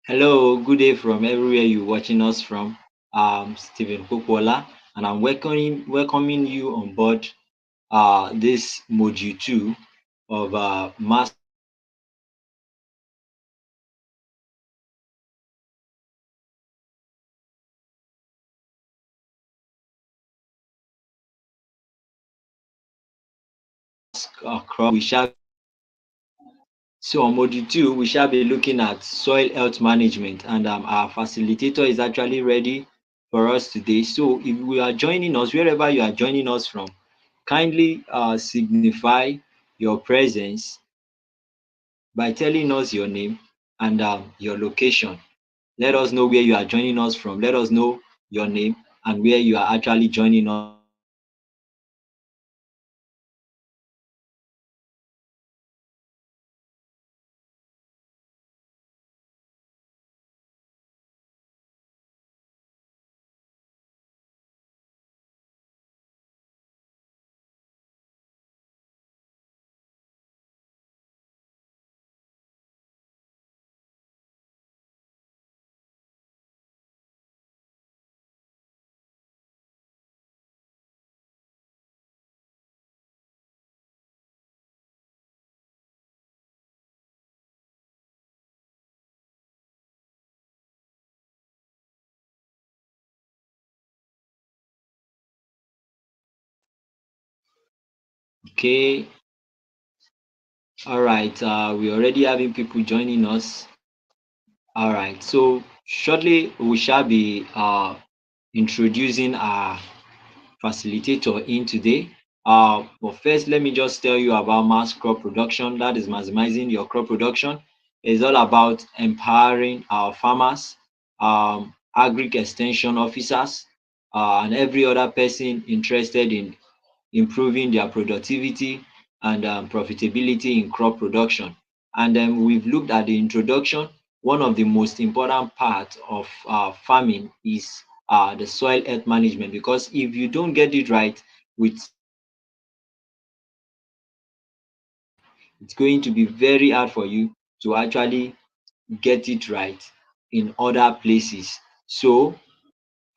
Hello, good day from everywhere you're watching us from. I'm Stephen Popola, and I'm welcoming you on board this module 2 of mass crop. On module 2, we shall be looking at soil health management, and our facilitator is actually ready for us today. So if we are joining us, wherever you are joining us from, kindly signify your presence by telling us your name and your location. Let us know where you are joining us from. Let us know your name and where you are actually joining us. Okay. All right. We already having people joining us. All right. So shortly we shall be introducing our facilitator in today. But first, let me just tell you about mass crop production. That is maximizing your crop production. It's all about empowering our farmers, agri extension officers, and every other person interested in improving their productivity and profitability in crop production. And we've looked at the introduction. One of the most important parts of farming is the soil health management, because if you don't get it right with, it's going to be very hard for you to actually get it right in other places. So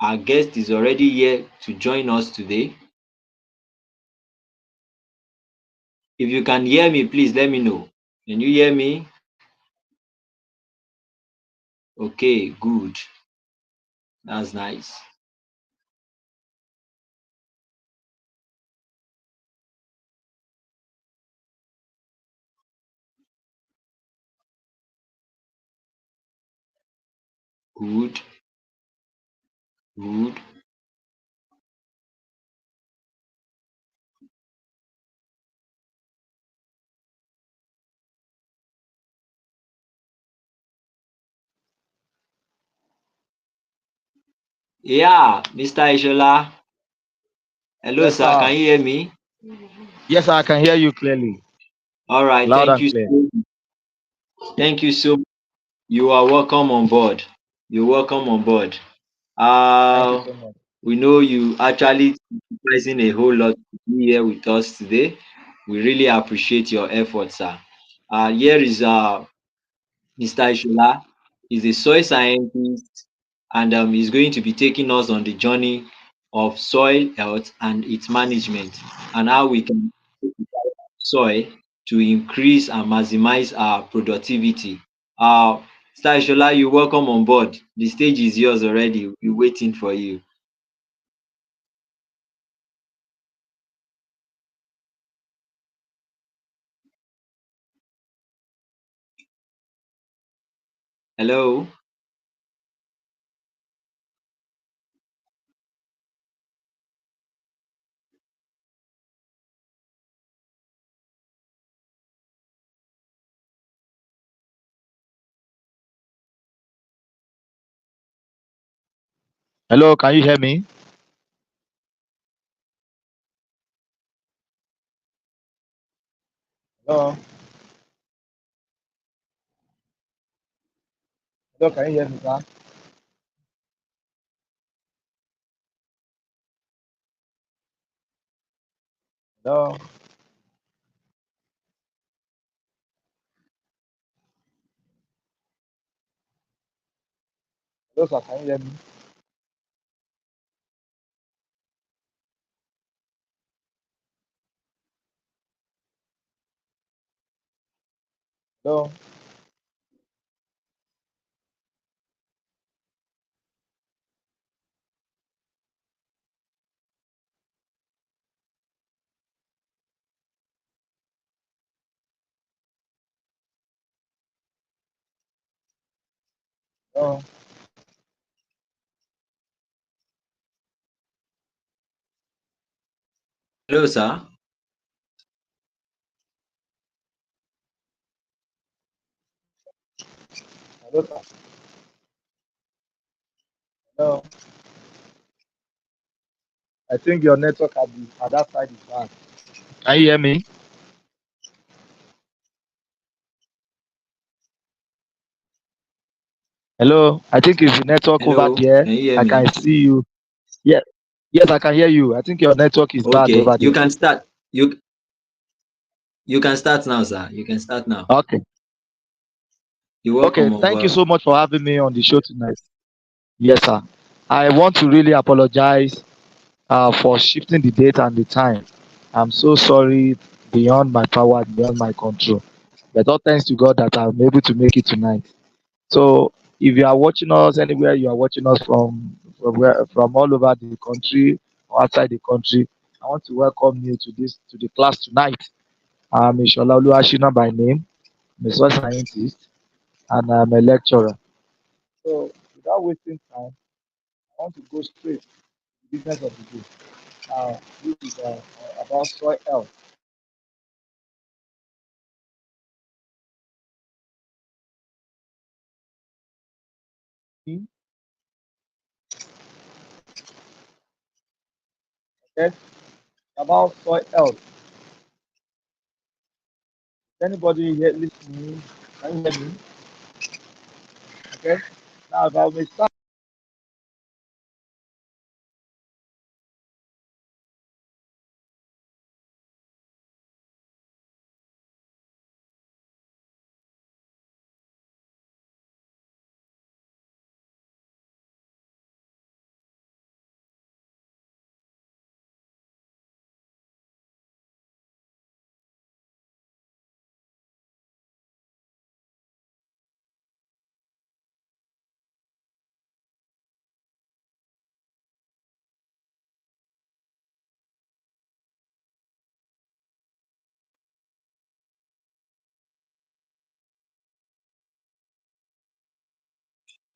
our guest is already here to join us today. If you can hear me, please let me know. Can you hear me? Okay, good. That's nice. Good, good. Yeah, Mr. Ishola. Hello, Yes, sir. sir. Can you hear me? Yes, I can hear you clearly, All right. loud and clear. Thank you so. You are welcome on board. You're welcome on board. Thank you Uh, so much. we know you actually sacrificing a whole lot to be here with us today. We really appreciate your efforts, sir. Here is Mr. Ishola. He's a soil scientist, and he's going to be taking us on the journey of soil health and its management, and how we can soil to increase and maximize our productivity. Mr. Ishola, you're welcome on board. The stage is yours already. We're waiting for you. Hello. Hello, can you hear me? Hello, hello, can you hear me, sir? Hello. Hello, sir. Can you hear me? Hello. Hello. Hello, sir. Hello, sir. Hello. I think your network at that side is bad. Can you hear me? Hello. I think it's the network over Hello, there. can you hear I can me? see you. Yeah. Yes, I can hear you. I think your network is bad Okay, over you there. can start. You can start now, sir. You can start now. Okay. You're Okay. welcome on Thank you board. so much for having me on the show tonight. Yes, sir. I want to really apologize for shifting the date and the time. I'm so sorry, beyond my power, beyond my control. But all thanks to God that I'm able to make it tonight. So if you are watching us anywhere, you are watching us from all over the country or outside the country, I want to welcome you to the class tonight. I'm Ishola Oluwashina by name. I'm a soil scientist and I'm a lecturer. So without wasting time, I want to go straight to the business of the day. This is about soil health. Okay, about soil health. Anybody here listening? Can you hear me? Okay. Now, if I may start,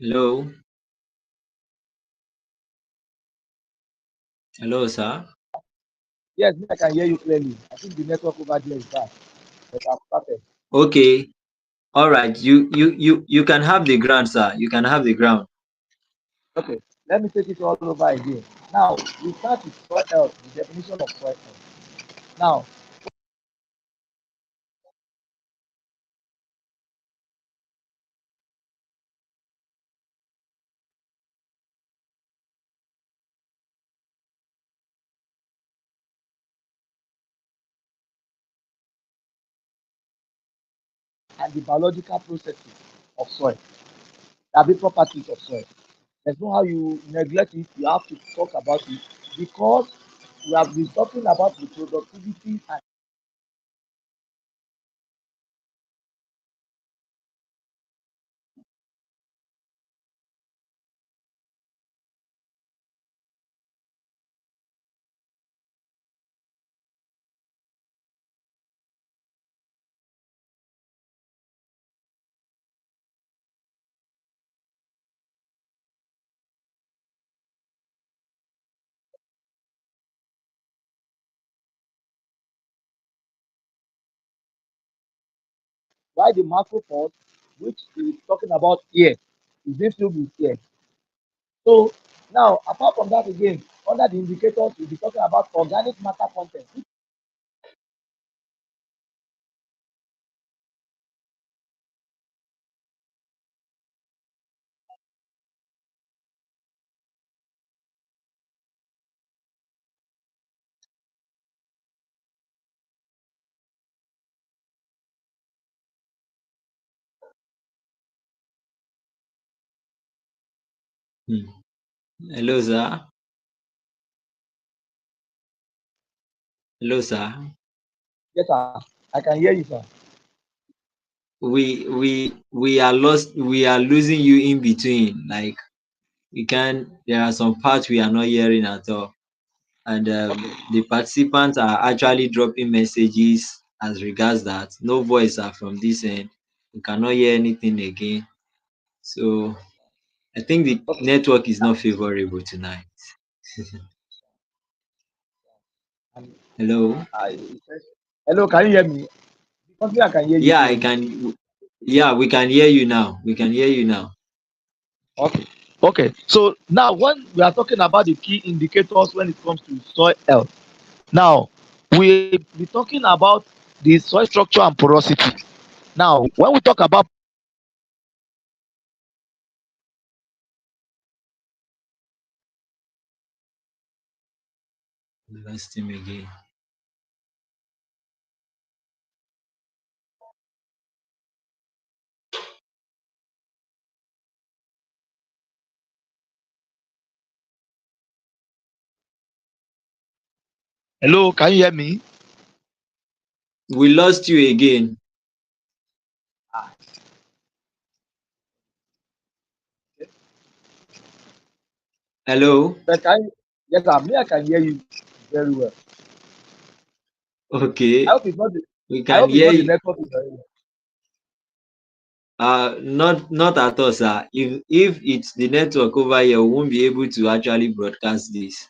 Hello, hello, sir. yes, me, I can hear you clearly. I think the network over there is bad, but I've started. Okay, all right. You can have the ground, sir. You can have the ground. Okay, let me take it all over again. Now, we start with soil health, the definition of soil health. Now, and the biological processes of soil, the big properties of soil. There's no how you neglect it, you have to talk about it because we have been talking about the productivity and why the macro part, which is talking about here, is being filled with here. So now, apart from that again, under the indicators, we'll be talking about organic matter content. Hmm. Hello, sir. Hello, sir. Yes, sir. I can hear you, sir. We are lost. We are losing you in between. Like we can. There are some parts we are not hearing at all, and Okay. the participants are actually dropping messages as regards that no voice are from this end. We cannot hear anything again. So I think the Okay. network is not favorable tonight. And Hello. hello, can you hear me? Because I can hear you Yeah, I clearly. can. Yeah, we can hear you now. We can hear you now. Okay. Okay. So now when we are talking about the key indicators when it comes to soil health, now we be talking about the soil structure and porosity. Now, when we talk about We lost him again. hello, can you hear me? We lost you again. Hello. But can yes, sir, me I can hear you very well. I Okay. hope it's not the We I can hope it's hear not the you. network is very well. Not at all, sir. If it's the network over here, we won't be able to actually broadcast this.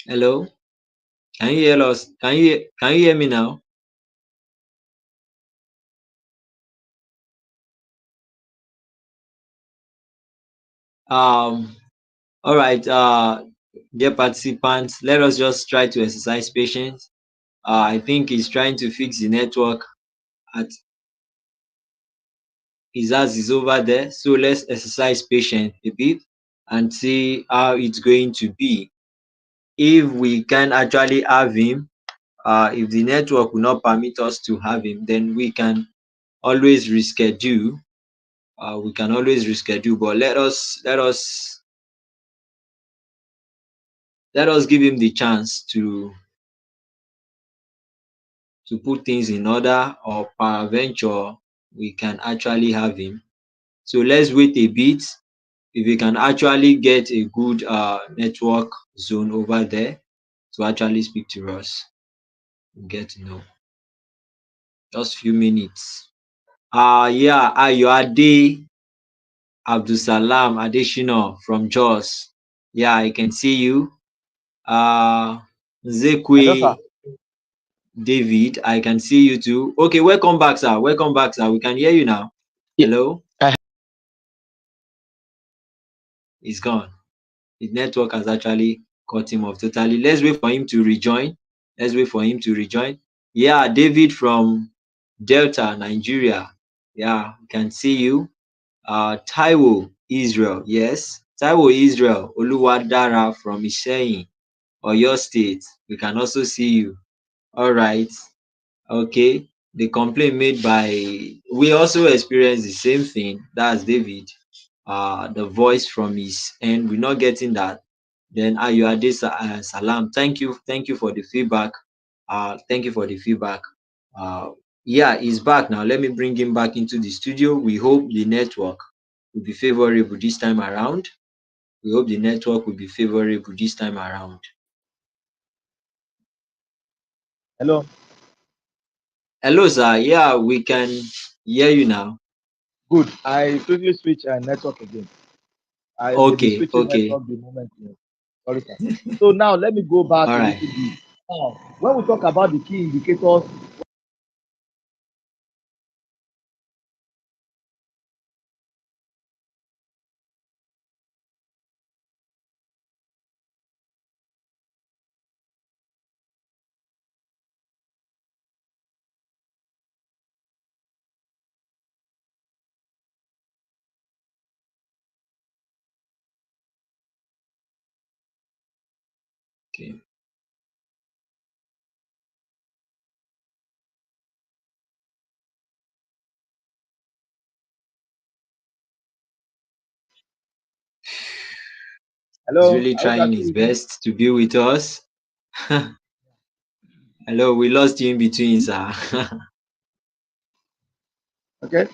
Hello. Can you hear us? Can you hear me now? Um. All right. Dear participants, let us just try to exercise patience. I think he's trying to fix the network at his house is over there. So let's exercise patience a bit and see how it's going to be. If we can actually have him, if the network will not permit us to have him, then we can always reschedule. We can always reschedule, but let us give him the chance to put things in order, or peradventure we can actually have him. So let's wait a bit. If we can actually get a good network zone over there to actually speak to us, we'll get to know. Just few minutes. Yeah, Ayoade Abdulsalam Adeshina from Jos. Yeah, I can see you. Hello, sir. Zekwe David, I can see you too. Okay, welcome back, sir. Welcome back, sir. We can hear you now. Yeah. Hello? Uh, He's gone. The network has actually cut him off totally. Let's wait for him to rejoin. Let's wait for him to rejoin. Yeah, David from Delta, Nigeria. Yeah, we can see you. Taiwo, Israel. Yes. Taiwo, Israel. Oluwadara from Isheyin, Oyo State. We can also see you. All right. Okay. The complaint made by, we also experienced the same thing. That's David. The voice from his end, we're not getting that. Then Ayuade Salam, thank you for the feedback. Thank you for the feedback. Uh, yeah, he's back now. Let me bring him back into the studio. We hope the network will be favorable this time around. We hope the network will be favorable this time around. hello. Hello, sir. Yeah, we can hear you now. Good. I quickly switch network again. I may be Okay, switching okay. network the moment. Sorry, sir. So now let me go back All a right. little bit. Now, when we talk about the key indicators, Okay. He's Hello, really I hope you are trying still his with me. best to be with us. Hello, we lost you in between, sir. Okay,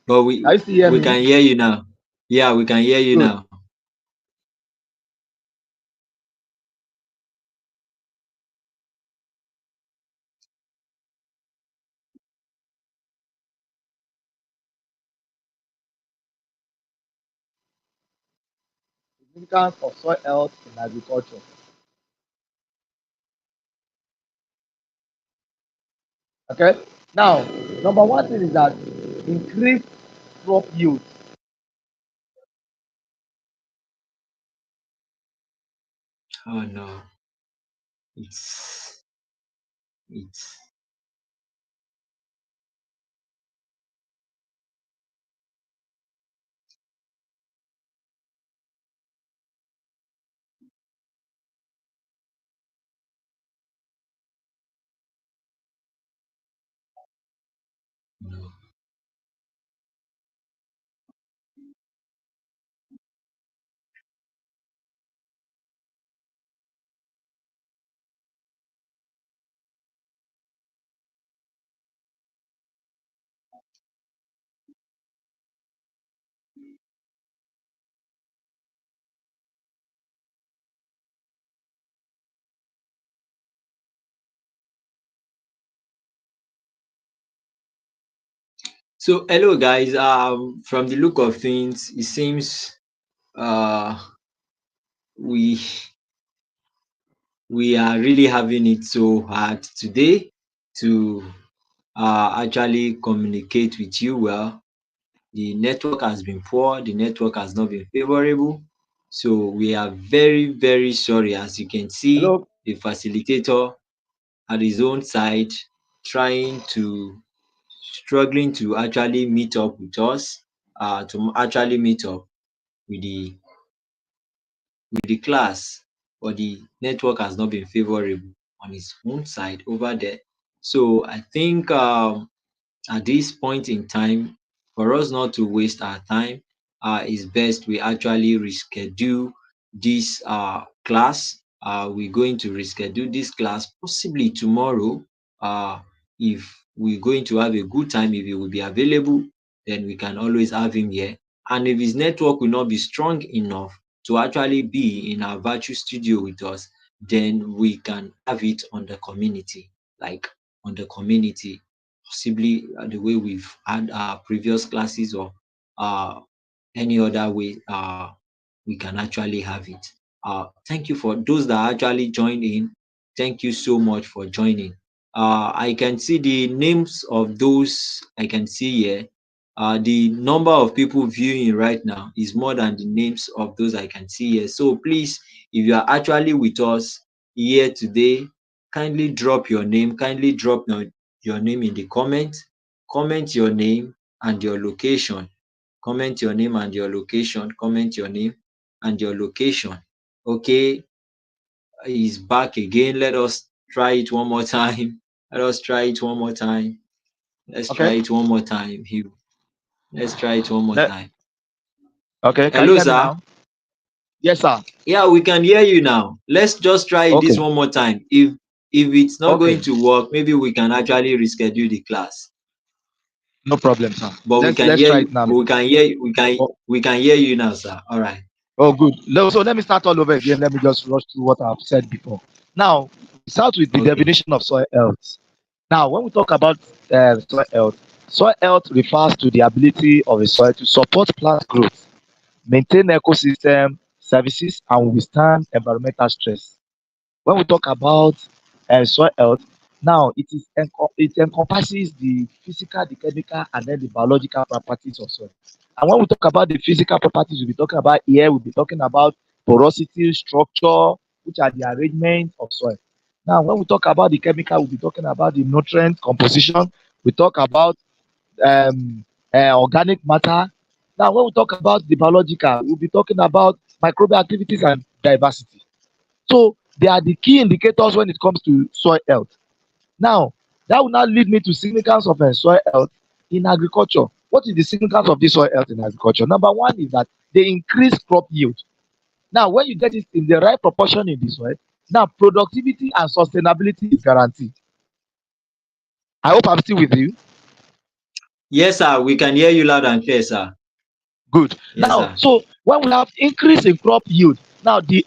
But can you still hear we me? can hear you now. Yeah, we can hear you Good. now. Significance of soil health in agriculture. Okay. Now, number one thing is that increased crop yield. Oh no, it's it's no. So hello guys. From the look of things, it seems uh we we are really having it so hard today to actually communicate with you well. The network has been poor, the network has not been favorable. So we are very, very sorry. As you can see, Hello. the facilitator at his own side trying to struggling to actually meet up with us, to actually meet up with the class, but the network has not been favorable on his own side over there. So I think at this point in time, for us not to waste our time, it's best we actually reschedule this class. We're going to reschedule this class possibly tomorrow. If we're going to have a good time, if he will be available, then we can always have him here. And if his network will not be strong enough to actually be in our virtual studio with us, then we can have it on the community, like on the community, possibly the way we've had our previous classes, or uh, any other way we can actually have it. Thank you for those that actually joined in. Thank you so much for joining. I can see the names of those I can see here. The number of people viewing right now is more than the names of those I can see here. So please, if you are actually with us here today, kindly drop your name, kindly drop your name in the comment. Comment your name and your location. Comment your name and your location. Comment your name and your location. Okay, he's back again. Let us try it one more time. Let us try it one more time. Let's try Okay. it one more time. Let's try it one more Le- time. okay. Can you Hello, hear me sir. now? Yes, sir. Yeah, we can hear you now. Let's just try Okay. this one more time. If it's not Okay. going to work, maybe we can actually reschedule the class. No problem, sir. But we can Let's hear try you. it now. Oh, We can hear you now, sir. All right. oh, good. So let me start all over again. Let me just rush through what I've said before. Now, we start with the Okay. definition of soil health. Now, when we talk about soil health refers to the ability of a soil to support plant growth, maintain ecosystem services, and withstand environmental stress. When we talk about soil health, now it encompasses the physical, the chemical, and then the biological properties of soil. And when we talk about the physical properties, we'll be talking about here, we'll be talking about porosity, structure, which are the arrangement of soil. Now, when we talk about the chemical, we'll be talking about the nutrient composition. We talk about um, organic matter. Now, when we talk about the biological, we'll be talking about microbial activities and diversity. So they are the key indicators when it comes to soil health. Now, that will now lead me to significance of soil health in agriculture. What is the significance of this soil health in agriculture? Number one is that they increase crop yield. Now, when you get it in the right proportion in the soil, now productivity and sustainability is guaranteed. I hope I'm still with you. Yes, sir. We can hear you loud and clear, sir. Good. Yes, Now, sir. so when we have increase in crop yield, now the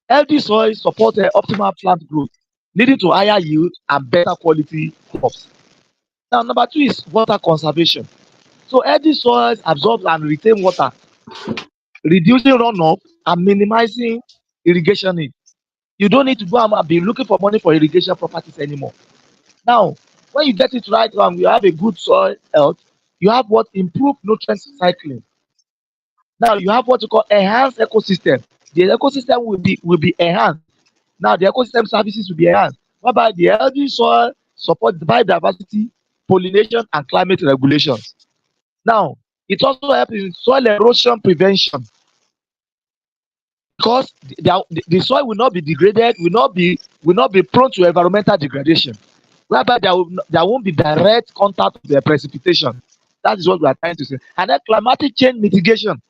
healthy soil support optimal plant growth, leading to higher yield and better quality crops. Now, number two is water conservation. So healthy soils absorb and retain water, reducing runoff and minimizing irrigation need. You don't need to go and be looking for money for irrigation properties anymore. Now, when you get it right and you have a good soil health, you have what improve nutrient cycling. Now you have what you call enhanced ecosystem. The ecosystem will be enhanced. Now the ecosystem services will be enhanced, whereby the healthy soil supports biodiversity, pollination, and climate regulations. Now it also helps in soil erosion prevention, because the soil will not be degraded, will not be prone to environmental degradation, whereby there won't be direct contact of the precipitation. That is what we are trying to say. And then climatic change mitigation.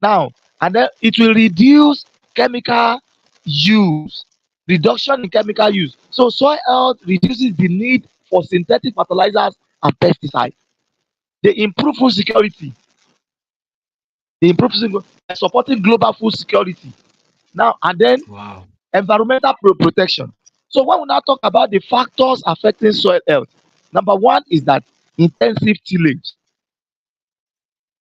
Now, and then it will reduce chemical use, reduction in chemical use. So soil health reduces the need for synthetic fertilizers and pesticides. They improve food security. They improve supporting global food security. Now and then Wow. environmental protection. So when we now talk about the factors affecting soil health, number one is that intensive tillage.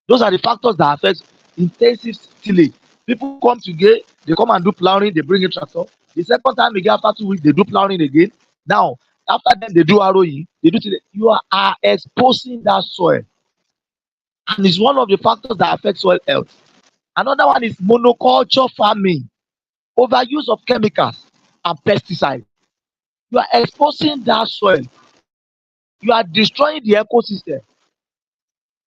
Those are the factors that affect intensive tillage. People come together, they come and do plowing, they bring a tractor. The second time again, after 2 weeks, they do plowing again. Now, after then they do harrowing, they do tillage. You are exposing that soil, and it's one of the factors that affect soil health. Another one is monoculture farming, overuse of chemicals and pesticides. You are exposing that soil, you are destroying the ecosystem.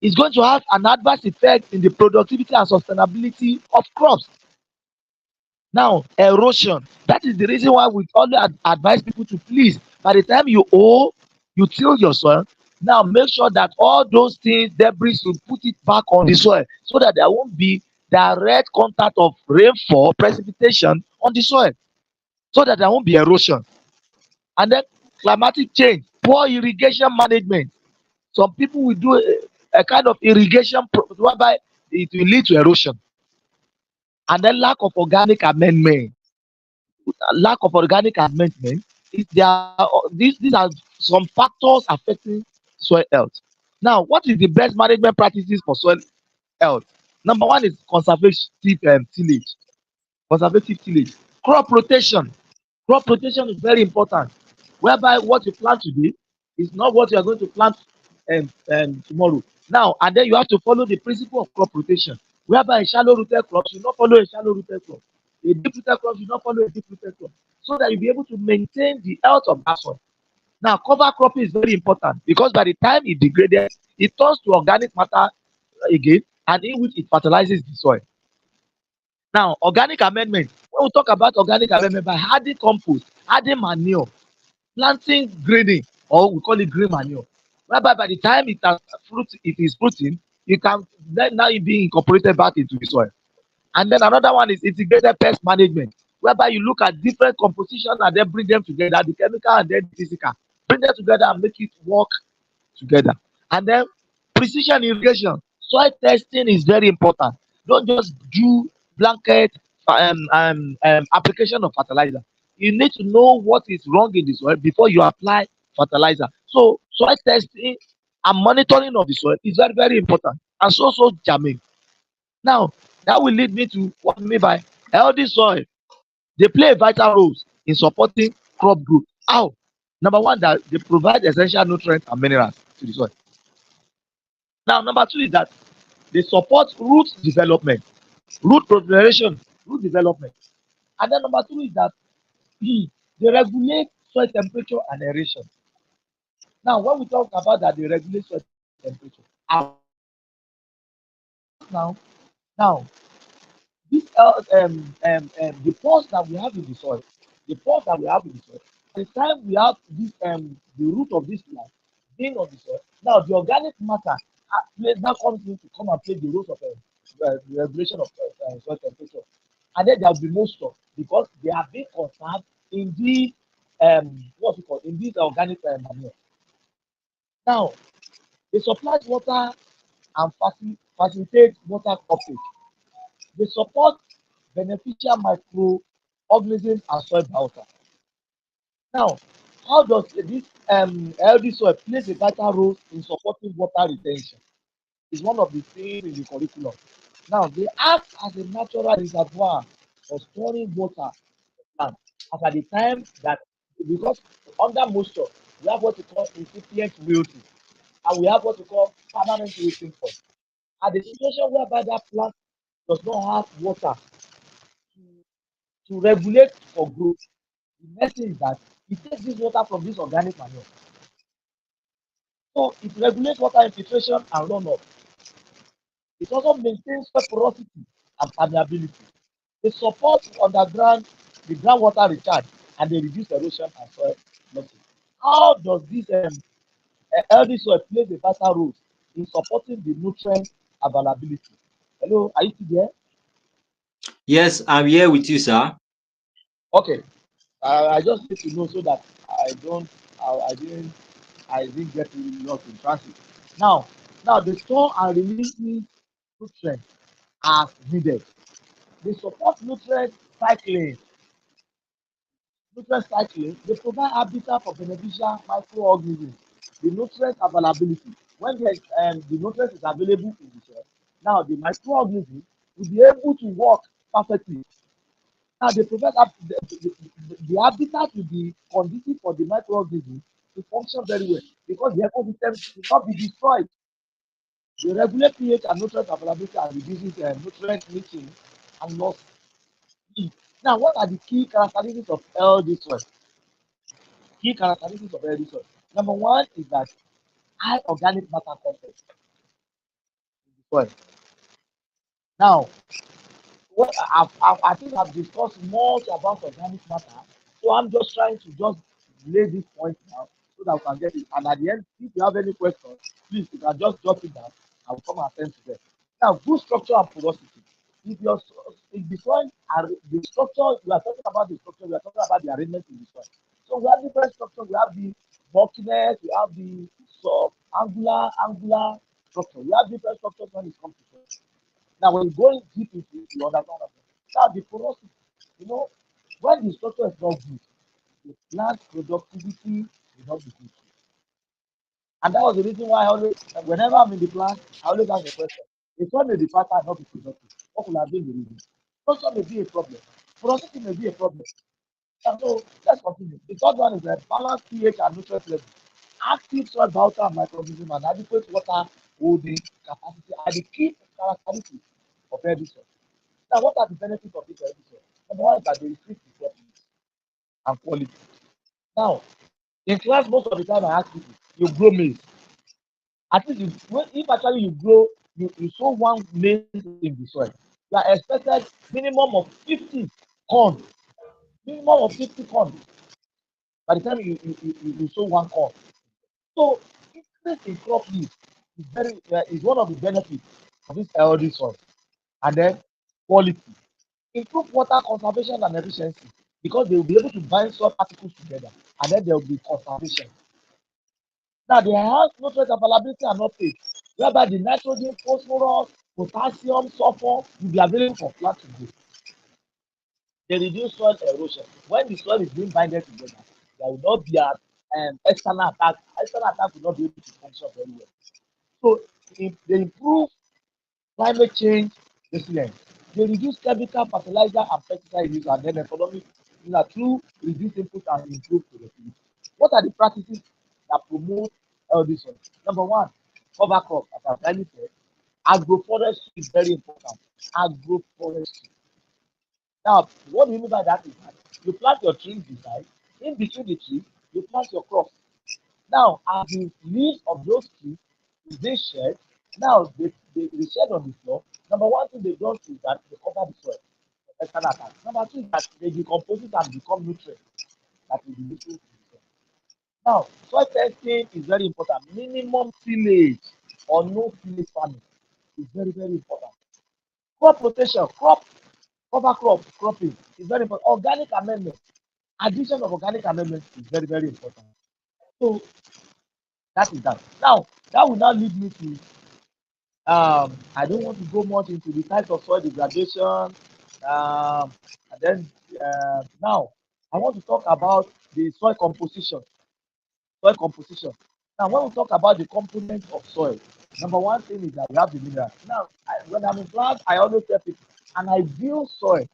It's going to have an adverse effect in the productivity and sustainability of crops. Now, erosion. That is the reason why we always advise people to please, by the time you till your soil, now make sure that all those things, debris, you put it back on the soil so that there won't be direct contact of rainfall, precipitation on the soil, so that there won't be erosion. And then climatic change, poor irrigation management. Some people will do a kind of irrigation whereby it will lead to erosion. And then lack of organic amendment is there. These are some factors affecting soil health. Now, what is the best management practices for soil health? Number one is tillage. Conservative tillage. Crop rotation. Crop rotation is very important, whereby what you plant today is not what you are going to plant tomorrow. Now and then you have to follow the principle of crop rotation, whereby a shallow rooted crop should not follow a shallow rooted crop, a deep rooted crop should not follow a deep rooted crop, so that you'll be able to maintain the health of that soil. Now cover cropping is very important, because by the time it degrades, it turns to organic matter again, and in which it fertilizes the soil. Now, organic amendment. When we talk about organic amendment, by adding compost, adding manure, planting grading, or we call it green manure, whereby by the time it is fruiting, you can then now it being incorporated back into the soil. And then another one is integrated pest management, whereby you look at different composition and then bring them together, the chemical and then the physical, bring them together and make it work together. And then precision irrigation, soil testing is very important. Don't just do blanket application of fertilizer. You need to know what is wrong in the soil before you apply fertilizer. So soil testing and monitoring of the soil is very, very important, and so jamming. Now that will lead me to what we mean by healthy soil. They play a vital role in supporting crop growth. How? Number one, that they provide essential nutrients and minerals to the soil. Now, number two is that they support root development, root proliferation, root development. And then number two is that they regulate soil temperature and aeration. Now, when we talk about that, they regulate soil temperature. Now, now this the pores that we have in the soil, by the time we have this the root of this plant being on the soil, now the organic matter now comes in to come and play the role of the regulation of soil temperature. And then there will be moisture because they are being conserved in the what's it called in this organic manure. Now they supply water and facilitate water coverage. They support beneficial microorganisms and soil biota. Now, how does this healthy soil plays a vital role in supporting water retention? Is one of the things in the curriculum. Now, they act as a natural reservoir for storing water for plants. As at the time that, because under moisture, we have what we call incipient wilting, and we have what we call permanent wilting point. At the situation whereby that plant does not have water to regulate for growth, the next thing is that it takes this water from this organic manure. So it regulates water infiltration and runoff. It also maintains soil porosity and permeability. They support the groundwater recharge, and they reduce erosion and soil losses. How does this healthy soil plays a vital role in supporting the nutrient availability? Hello, are you still there? Yes, I'm here with you, sir. Okay. I just need to know so that I don't, I didn't get really lost in transit. Now, they store and release nutrients as needed. They support cycling, nutrient cycling. They provide habitat for beneficial microorganisms. The nutrient availability. When the nutrient is available in the soil, now the microorganisms will be able to work perfectly. Now they provide the habitat will be conducive for the microorganisms to function very well because the ecosystem will not be destroyed. They regulate pH and nutrient availability and reduces nutrient leaching and loss. Now, what are the key characteristics of healthy soil? Key characteristics of healthy soil. Number one is that high organic matter content in the soil. Now, I think I've discussed much about organic matter, so I'm just trying to just lay this point down so that we can get it. And at the end, if you have any questions, please you can just jot it down. I will come and attend to them. Now, good structure and porosity. If the soil are the structure, we are talking about the structure, we are talking about the arrangement in the soil. So we have different structures. We have the bulkiness, we have the angular structure. We have different structures when it comes to soil. Now, when you go deep into it, you understand that. Now, the porosity, you know, when the structure is not good, the plant productivity will not be good. And that was the reason why I always, whenever I'm in the plant, I always ask the question: if one may be faster and not be productive, what could have been the reason? Structure may be a problem, porosity may be a problem. And so let's continue. The third one is a balanced pH and nutrient level. Active soil biota and microorganism and adequate water holding capacity are the key characteristics of healthy soil. Now, what are the benefits of this healthy soil? Number one is that they increase the crop yield and quality. Now, in class, most of the time I ask people, you grow maize. At least if actually you grow, you sow one maize in the soil, you are expected minimum of 50 corn, minimum of 50 corn by the time you sow one corn. So increase in crop yield is one of the benefits of this healthy soil. And then quality, improve water conservation and efficiency because they will be able to bind soil particles together, and then there will be conservation. Now they have nutrient availability and uptake, whereby the nitrogen, phosphorus, potassium, sulfur will be available for plant to grow. They reduce soil erosion. When the soil is being binded together, there will not be an external attack. External attack will not be able to function very well. So they improve climate change resilience. They reduce chemical fertilizer and pesticide use and then economic through reduced input and improved productivity. What are the practices that promote healthy soil? Number one, cover crop, as I've already said. Agroforestry is very important. Agroforestry. Now, what do you mean by that is that you plant your trees beside, in between the trees, you plant your crops. Now, as the leaves of those trees is being shed, now they shed on the floor. Number one thing they don't do is that they cover the soil for external attack. Number two is that they decompose it and become nutrients that will be useful to the soil. Now, soil testing is very important. Minimum tillage or no tillage farming is very, very important. Crop rotation, cover cropping is very important. Organic amendment, addition of organic amendment is very, very important. So that is that. Now, that will now lead me to I don't want to go much into the types of soil degradation. And then now I want to talk about the soil composition. Soil composition. Now, when we talk about the components of soil, number one thing is that we have the minerals. Now, when I'm in class, I always tell people an ideal soil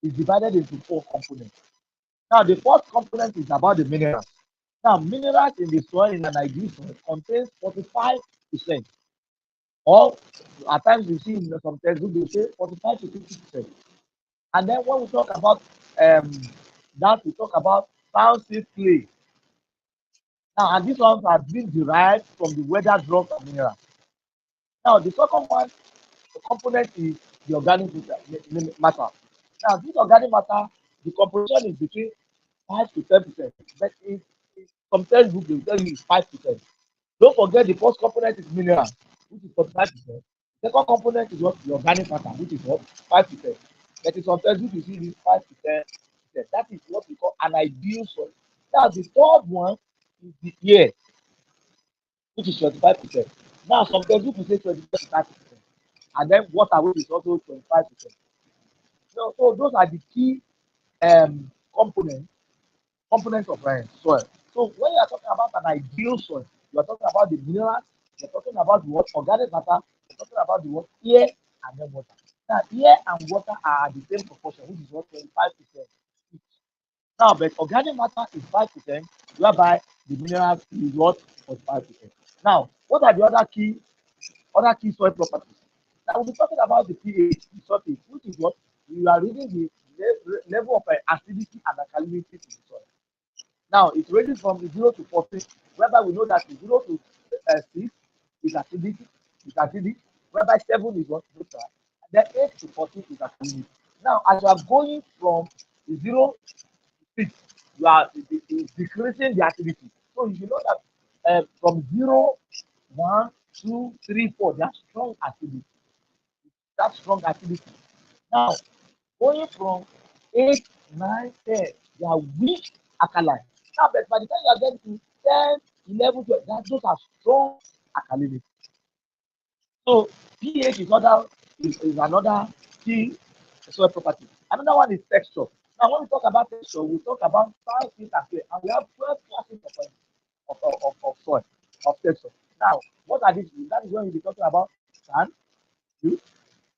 is divided into four components. Now, the first component is about the minerals. Now, minerals in the soil in an ideal soil contains 45%, or at times you see in some textbooks they say 45 to 50%. And then when we talk about um, that, we talk about township clay. Now, and these ones are being derived from the weather drops and minerals. Now, the second one, the component is the organic matter. Now, this organic matter, the composition is between 5 to 10%, but some textbooks they will tell you it's 5%. Don't forget the first component is mineral, which is 45%. Second component is what the organic matter, which is what 5%. That is sometimes if you see this 5%, that is what we call an ideal soil. Now the third one is the air, which is 25%. Now sometimes if you say 25 to 30%, and then water, which is also 25%. So those are the key components of soil. So when you are talking about an ideal soil, you are talking about the minerals, you're talking about what organic matter, you're talking about the what air and then water. Now air and water are the same proportion, which is what 25% each. Now, but organic matter is 5%, whereby the minerals is what 45%. Now, what are the other key soil properties? Now we'll be talking about the pH, the soil pH, which is what we are reading the level of acidity and alkalinity in the soil. Now it ranges from the 0 to 14, whereby we know that the 0 to 6 is acidic, whereby 7 is what neutral, and then 8 to 14 is alkalinity. Now, as you are going from the 0 to 6, you are decreasing the acidity. So you know that from 0, 1, 2, 3, 4, they are strong acidity. That's strong acidity. Now, going from 8, 9, 10, they are weak alkaline. Now, but by the time you are getting to 10, 11, 12, those are strong alkalinity. So, pH is another key soil property. Another one is texture. Now, when we talk about texture, we talk about sand, silt, and clay, and we have 12 classes of soil, of texture. Now, what are these? That is when we be talking about sand, silt,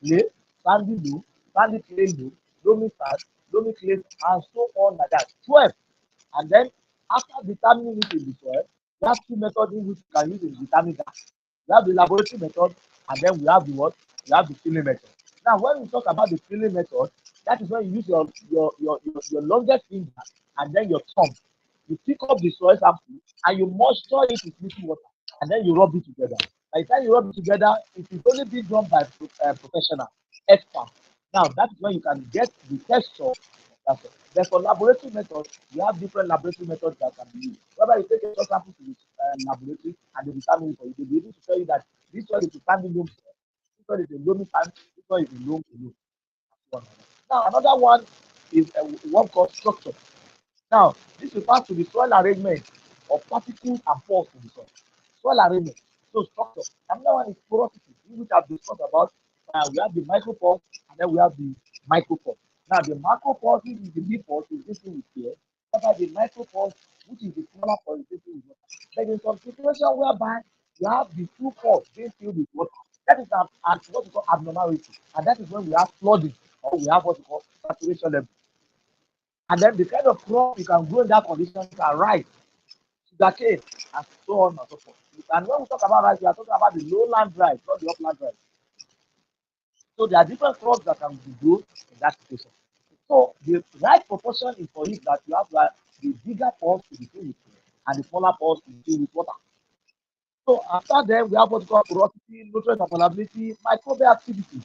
clay, sandy loam, sandy clay loam, loamy sand, loamy clay, and so on like that. 12. And then after determining it in the soil, we have two methods in which we can use to determine that. We have the laboratory method, and then we have the what? We have the feeling method. Now, when we talk about the feeling method, that is when you use your longest finger and then your thumb. You pick up the soil sample and you moisture it with little water, and then you rub it together. By the time you rub it together, it is only being done by professional expert. Now, that is when you can get the texture of that soil. Then for laboratory methods, we have different laboratory methods that can be used. Whether you take a soil sample to the laboratory and they determine it for you, they'll be able to tell you that this one is a sandy loam soil, this one is a loamy sand, this one is a loam to loam. Now, another one is one called structure. Now, this refers to the soil arrangement of particles and pores in the soil. Soil arrangement, so structure. Another one is porosity, which I've discussed about. We have the micropores and then we have the micropores. Now, the macropores, which is the big pores, is this thing with air. Whereby the micropores, which is the smaller pores, is this thing with water. There is some situation whereby you have the two pores being filled with water. That is what we call abnormality. And that is when we have flooding or we have what we call saturation level. And then the kind of crop you can grow in that condition can rice, sugarcane, and so on and so forth. And when we talk about rice, we are talking about the lowland rice, not the upland rice. So there are different crops that can be grown in that situation. So the right proportion is for it that you have the bigger pots to be filled with air and the smaller pots to be filled with water. So after that, we have what we call porosity, nutrient availability, microbial activity.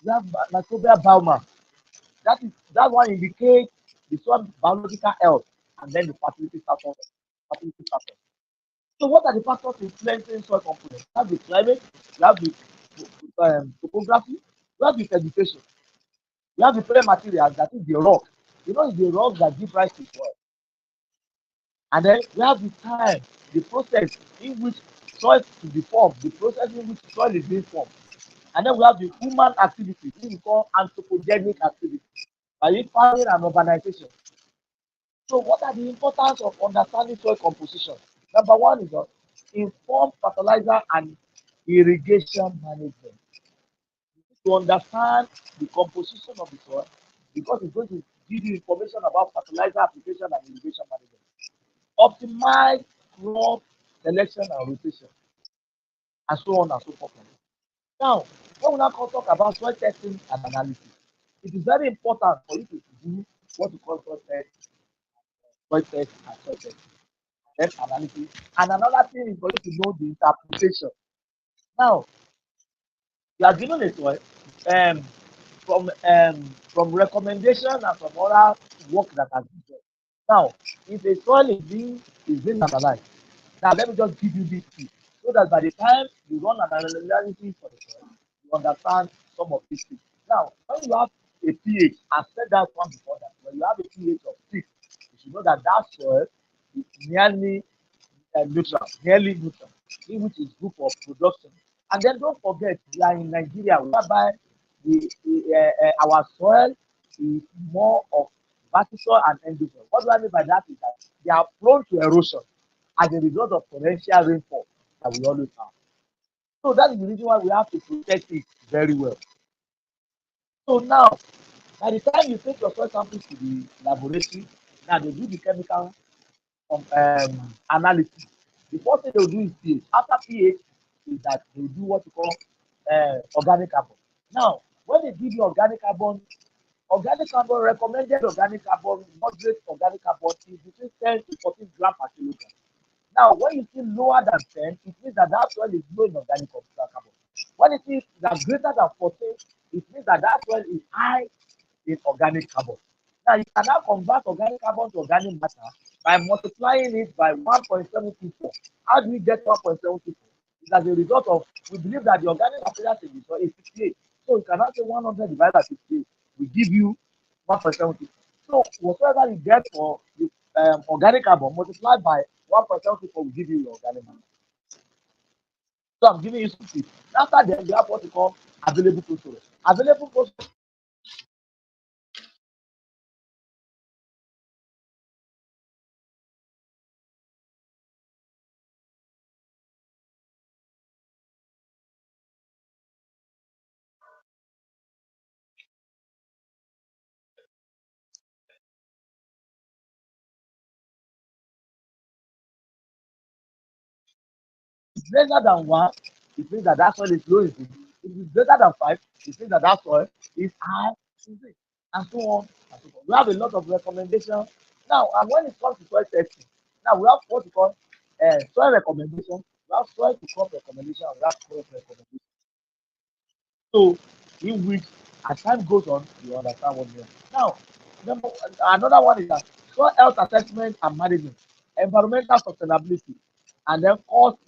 We have microbial biomass. That one indicates the soil biological health and then the fertility status. Fertility status. So what are the factors influencing soil components? We have the climate, we have the topography, We have the vegetation. We have the plant material that is the rock. It's the rock that gives rise to soil. And then we have the time, the process in which soil to be formed, the process in which soil is being formed. And then we have the human activity, which we call anthropogenic activity, by farming and urbanization. So, what are the importance of understanding soil composition? Number one is informed fertilizer and irrigation management. To understand the composition of the soil, because it's going to give you information about fertilizer application and irrigation management. Optimize crop selection and rotation, and so on and so forth. Now, when we now talk about soil testing and analysis, it is very important for you to do what we call soil test and soil test analysis. And another thing is for you to know the interpretation. Now, you are given a soil um, from recommendation and from other work that has been done. Now, if a soil is being analyzed, now let me just give you this tip so that by the time you run an analysis for the soil, you understand some of these things. Now, when you have a pH, I said that one before that, when you have a pH of 6, you should know that that soil is nearly neutral, in which is good for production. And then don't forget, we are in Nigeria, whereby our soil is more of vertical and endosoil. What do I mean by that is that they are prone to erosion as a result of torrential rainfall that we always have. So that is the reason why we have to protect it very well. So now, by the time you take your soil samples to the laboratory, now they do the chemical analysis. The first thing they'll do is pH. After pH, is that they do what we call organic carbon. Now, when they give you organic carbon, recommended organic carbon, moderate organic carbon is between 10 to 14 grams per kilogram. Now, when you see lower than 10, it means that that soil is low in organic carbon. When it is that greater than 14, it means that that soil is high in organic carbon. Now, you can now convert organic carbon to organic matter by multiplying it by 1.724. How do we get 1.724? It's as a result of, we believe that the organic material in the soil is 58. So you cannot say 100 divided by 58 will give you 1.724. So whatever you get for the organic carbon multiplied by 1.724 will give you your organic matter. So I'm giving you some tips. After that, we have what we call available phosphorus. Available phosphorus is greater than 1, it means that that soil is low in zinc. If it is greater than 5, it means that that soil is high in zinc, and so on and so forth. We have a lot of recommendations. Now, and when it comes to soil testing, now we have what we call soil recommendation, we have soil to crop recommendation, and we have crop recommendation. So, in which, as time goes on, you understand what we are. Now, another one is that soil health assessment and management, environmental sustainability, and then cost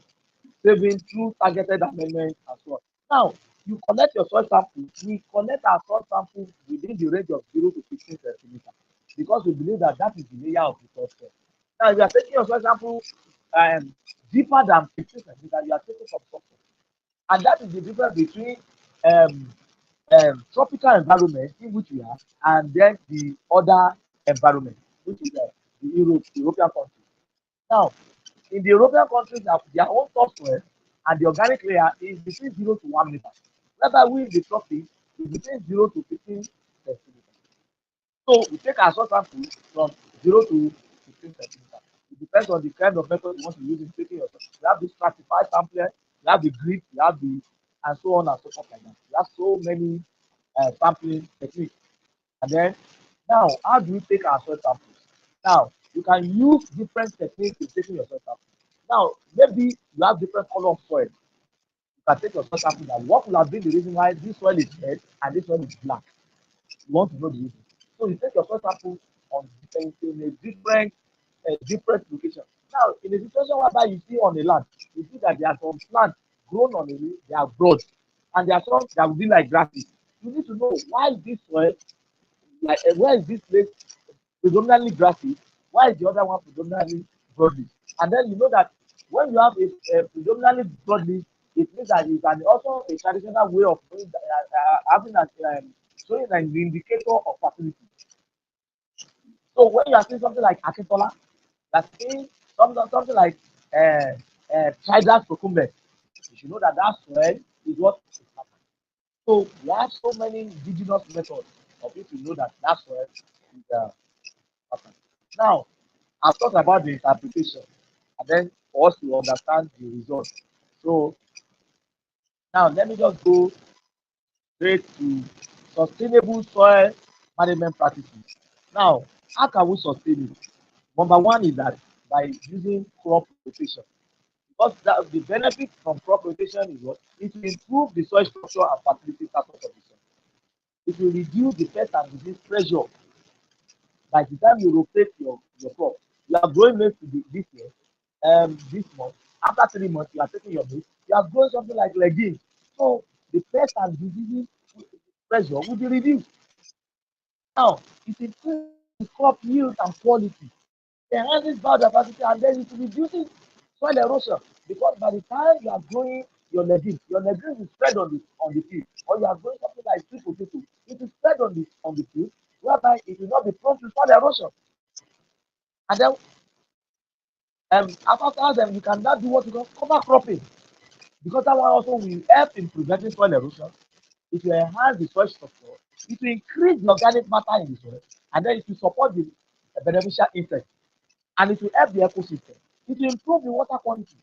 saving through targeted amendment and so on. Now, you collect your soil sample. We collect our soil sample within the range of 0 to 15 centimeters because we believe that that is the layer of the soil. Now, if you are taking your soil sample deeper than 15 centimeters, you are taking some substance. And that is the difference between um, tropical environment in which we are and then the other environment, which is European countries. Now, in the European countries, have their own software and the organic layer is between 0 to 1 meter. Whereby we in the tropics is between 0 to 15 centimeters. So we take our soil sample from 0 to 15 centimeters. It depends on the kind of method you want to use in taking your soil. You have the stratified sampling, you have the grid, you have the, and so on and so forth like that. You have so many sampling techniques. And then, now, how do you take our soil samples? Now, you can use different techniques in taking your soil samples. Now, maybe you have different color of soil. You can take your soil sample. Now, what will have been the reason why this soil is red and this soil is black? You want to know the reason. So you take your soil sample on in a different location. Now, in a situation whereby you see on the land, you see that there are some plants grown on the land, they are broad, and there are some that will be like grasses. you need to know why is this soil, like where is this place predominantly grassy, why is the other one predominantly broadleaf? And then you know that when you have a predominantly broadleaf, it means that it's also a traditional way of doing, having an showing an indicator of fertility. So when you are seeing something like Akintola, that's seeing something like Childers cucumber, you should know that that soil is what is fertile. So we have so many indigenous methods of it to know that that soil is fertile. Now, I've talked about the interpretation, and then for us to understand the result. So now let me just go straight to sustainable soil management practices. Now, how can we sustain it? Number one is that by using crop rotation. Because the benefit from crop rotation is what? It will improve the soil structure and fertility status of the soil. It will reduce the pest and disease pressure. By the time you rotate your crop, you are growing maize this year, this month. After 3 months, you are taking your maize. You are growing something like legumes. So the pest and disease pressure will be reduced. Now, it improves the crop yield and quality. It enhances biodiversity, and then it reduces soil erosion, because by the time you are growing your legumes will spread on the field, or you are growing something like sweet potato, it will spread on the field, whereby it will not be prone to soil erosion. And then after that, you can now do what you call cover cropping, because that one also will help in preventing soil erosion. It will enhance the soil structure. It will increase the organic matter in the soil, and then it will support the beneficial insects, and it will help the ecosystem. It will improve the water quality,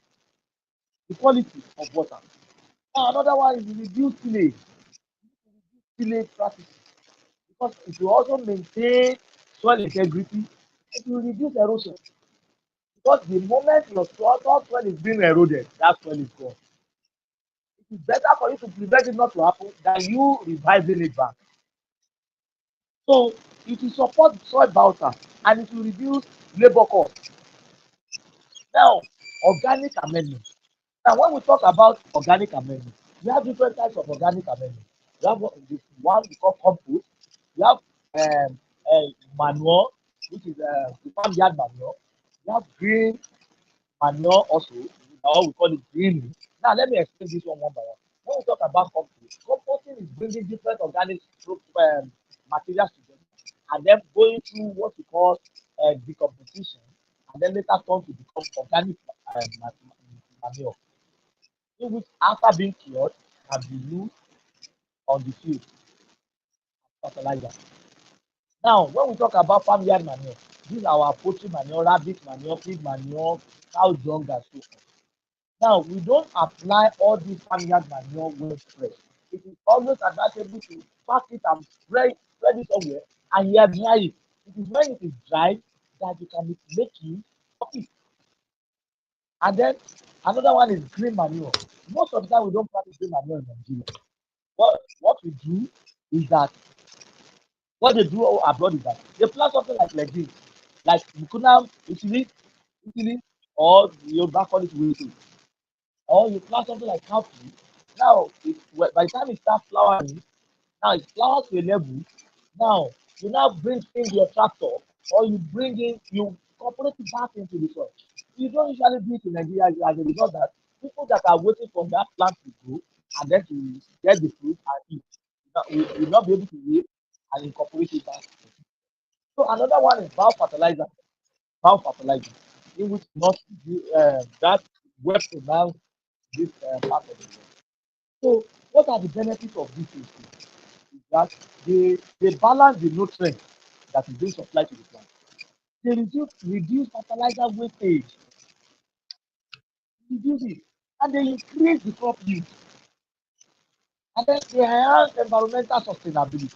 the quality of water. Now, another one is reduce tillage practices, because it will also maintain soil integrity. It will reduce erosion, because the moment your soil is being eroded, that soil is gone. It is better for you to prevent it not to happen than you reviving it back. So it will support soil balance, and it will reduce labor costs. Now, organic amendment. Now, when we talk about organic amendment, we have different types of organic amendment. We have the one we call compost. We have manure, which is the farmyard manure. We have green manure also, or we call it green. Now, let me explain this one by one. When we talk about compost, composting is bringing different organic materials together, and then going through what we call decomposition, and then later turn to become organic manure, in which after being cured can be used on the field as fertilizer. Now, when we talk about farmyard manure, these are our poultry manure, rabbit manure, pig manure, cow dung, and so on. Now, we don't apply all these farmyard manure when fresh. It is always advisable to pack it and spread it somewhere and air dry it. It is when it is dry that you can make use of it. And then another one is green manure. Most of the time we don't practice green manure in Nigeria. What we do is that what they do abroad is that they plant something like legumes, like Mukuna, Italy, or Yoruba call it wheat, or you plant something like cowpea. Now, by the time it starts flowering, now it flowers to a level. Now you now bring in your tractor, or you incorporate it back into the soil. You don't usually do it in Nigeria as a result that people that are waiting for that plant to grow and then to get the fruit and eat, will not be able to wait and incorporate it back. So another one is biofertilizer, in which not that well pronounced this part of the world. So what are the benefits of this system? Is that they balance the nutrients that is being supplied to the plant. They reduce fertilizer wastage, reduce it, and they increase the crop yield, and then they enhance environmental sustainability.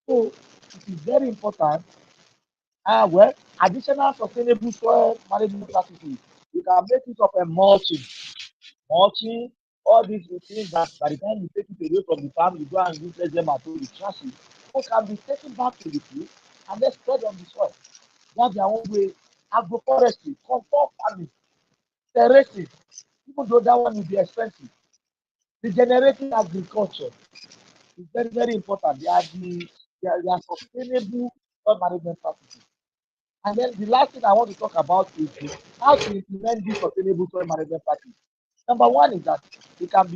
So it is very important. Well, additional sustainable soil management practices. You can make use of a mulching, all these things that by the time you take it away from the farm, you go and use them at home, you trash it. So can be taken back to the field and then spread on the soil. That's their own way. Agroforestry, comfort farming, terracing, even though that one will be expensive. Regenerative agriculture, It's very, very important. They are sustainable soil management practices. And then the last thing I want to talk about is how to implement these sustainable soil management practices. Number one is that it can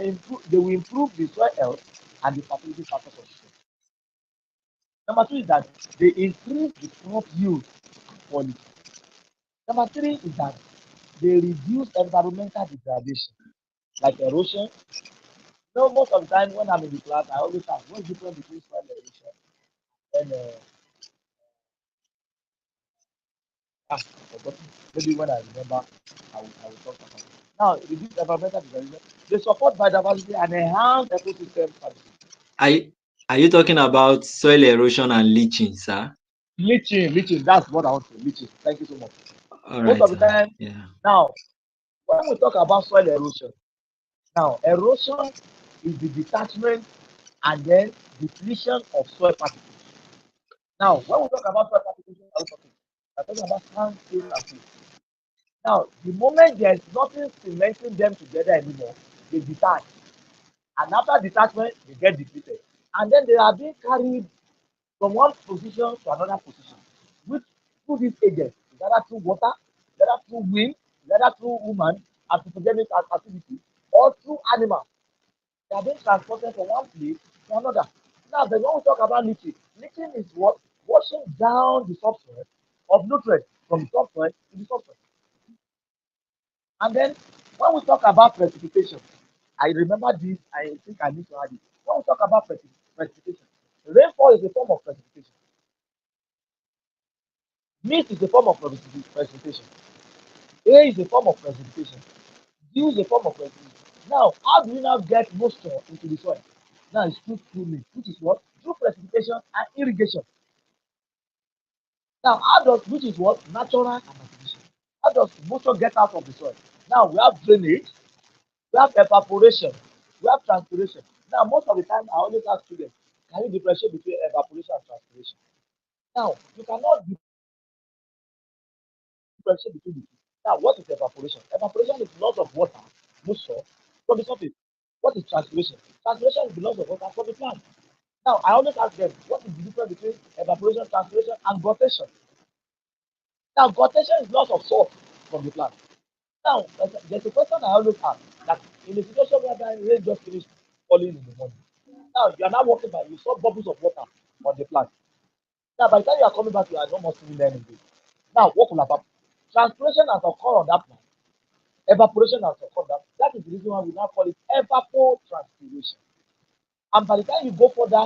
improve, they will improve the soil health and the fertility factors of the soil. Number two is that they increase the crop yield quality. Number three is that they reduce environmental degradation like erosion. Most of the time when I'm in the class, I always ask what's the difference between soil erosion and I forgot. Maybe when I remember, I will talk about it. Now, reduce environmental degradation. They support biodiversity and enhance ecosystem services. Are you, are you talking about soil erosion and leaching, sir? Leaching, that's what I want to leaching. Thank you so much. All Most right, of the sir. time, Yeah. now, when we talk about soil erosion, now, erosion is the detachment and then depletion of soil particles. Now, when we talk about soil particles, we're talking about sand, silt, and fish. Now, the moment there's nothing cementing them together anymore, they detach. And after detachment, they get depleted. And then they are being carried from one position to another position, which through these agents, is either through water, is either through wind, is either through human anthropogenic activity, or through animals. They are being transported from one place to another. Now, when we talk about leaching is what? Washing down the subsoil of nutrients from the subsoil to the subsoil. And then when we talk about precipitation, I remember this, I think I need to add it. When we talk about precipitation, rainfall is a form of precipitation. Mist is a form of precipitation. Air is a form of precipitation. Dew is a form of precipitation. Now, how do we now get moisture into the soil? Now it's through cooling, which is what? Through precipitation and irrigation. Now, which is what? Natural and artificial. How does moisture get out of the soil? Now we have drainage, we have evaporation, we have transpiration. Now, most of the time, I always ask students, can you differentiate between evaporation and transpiration? Now, you cannot differentiate between the two. Now, what is evaporation? Evaporation is loss of water, moisture from the surface. What is transpiration? Transpiration is the loss of water from the plant. Now, I always ask them, what is the difference between evaporation, transpiration, and guttation? Now, guttation is loss of salt from the plant. Now, there's a question I always ask that in a situation where the rain just finished falling in the morning. Now, you are now walking by, you saw bubbles of water on the plant. Now, by the time you are coming back, you are not more seeing them again. Now, what will happen? Transpiration has occurred on that plant. Evaporation has occurred. That is the reason why we now call it evapotranspiration. And by the time you go further,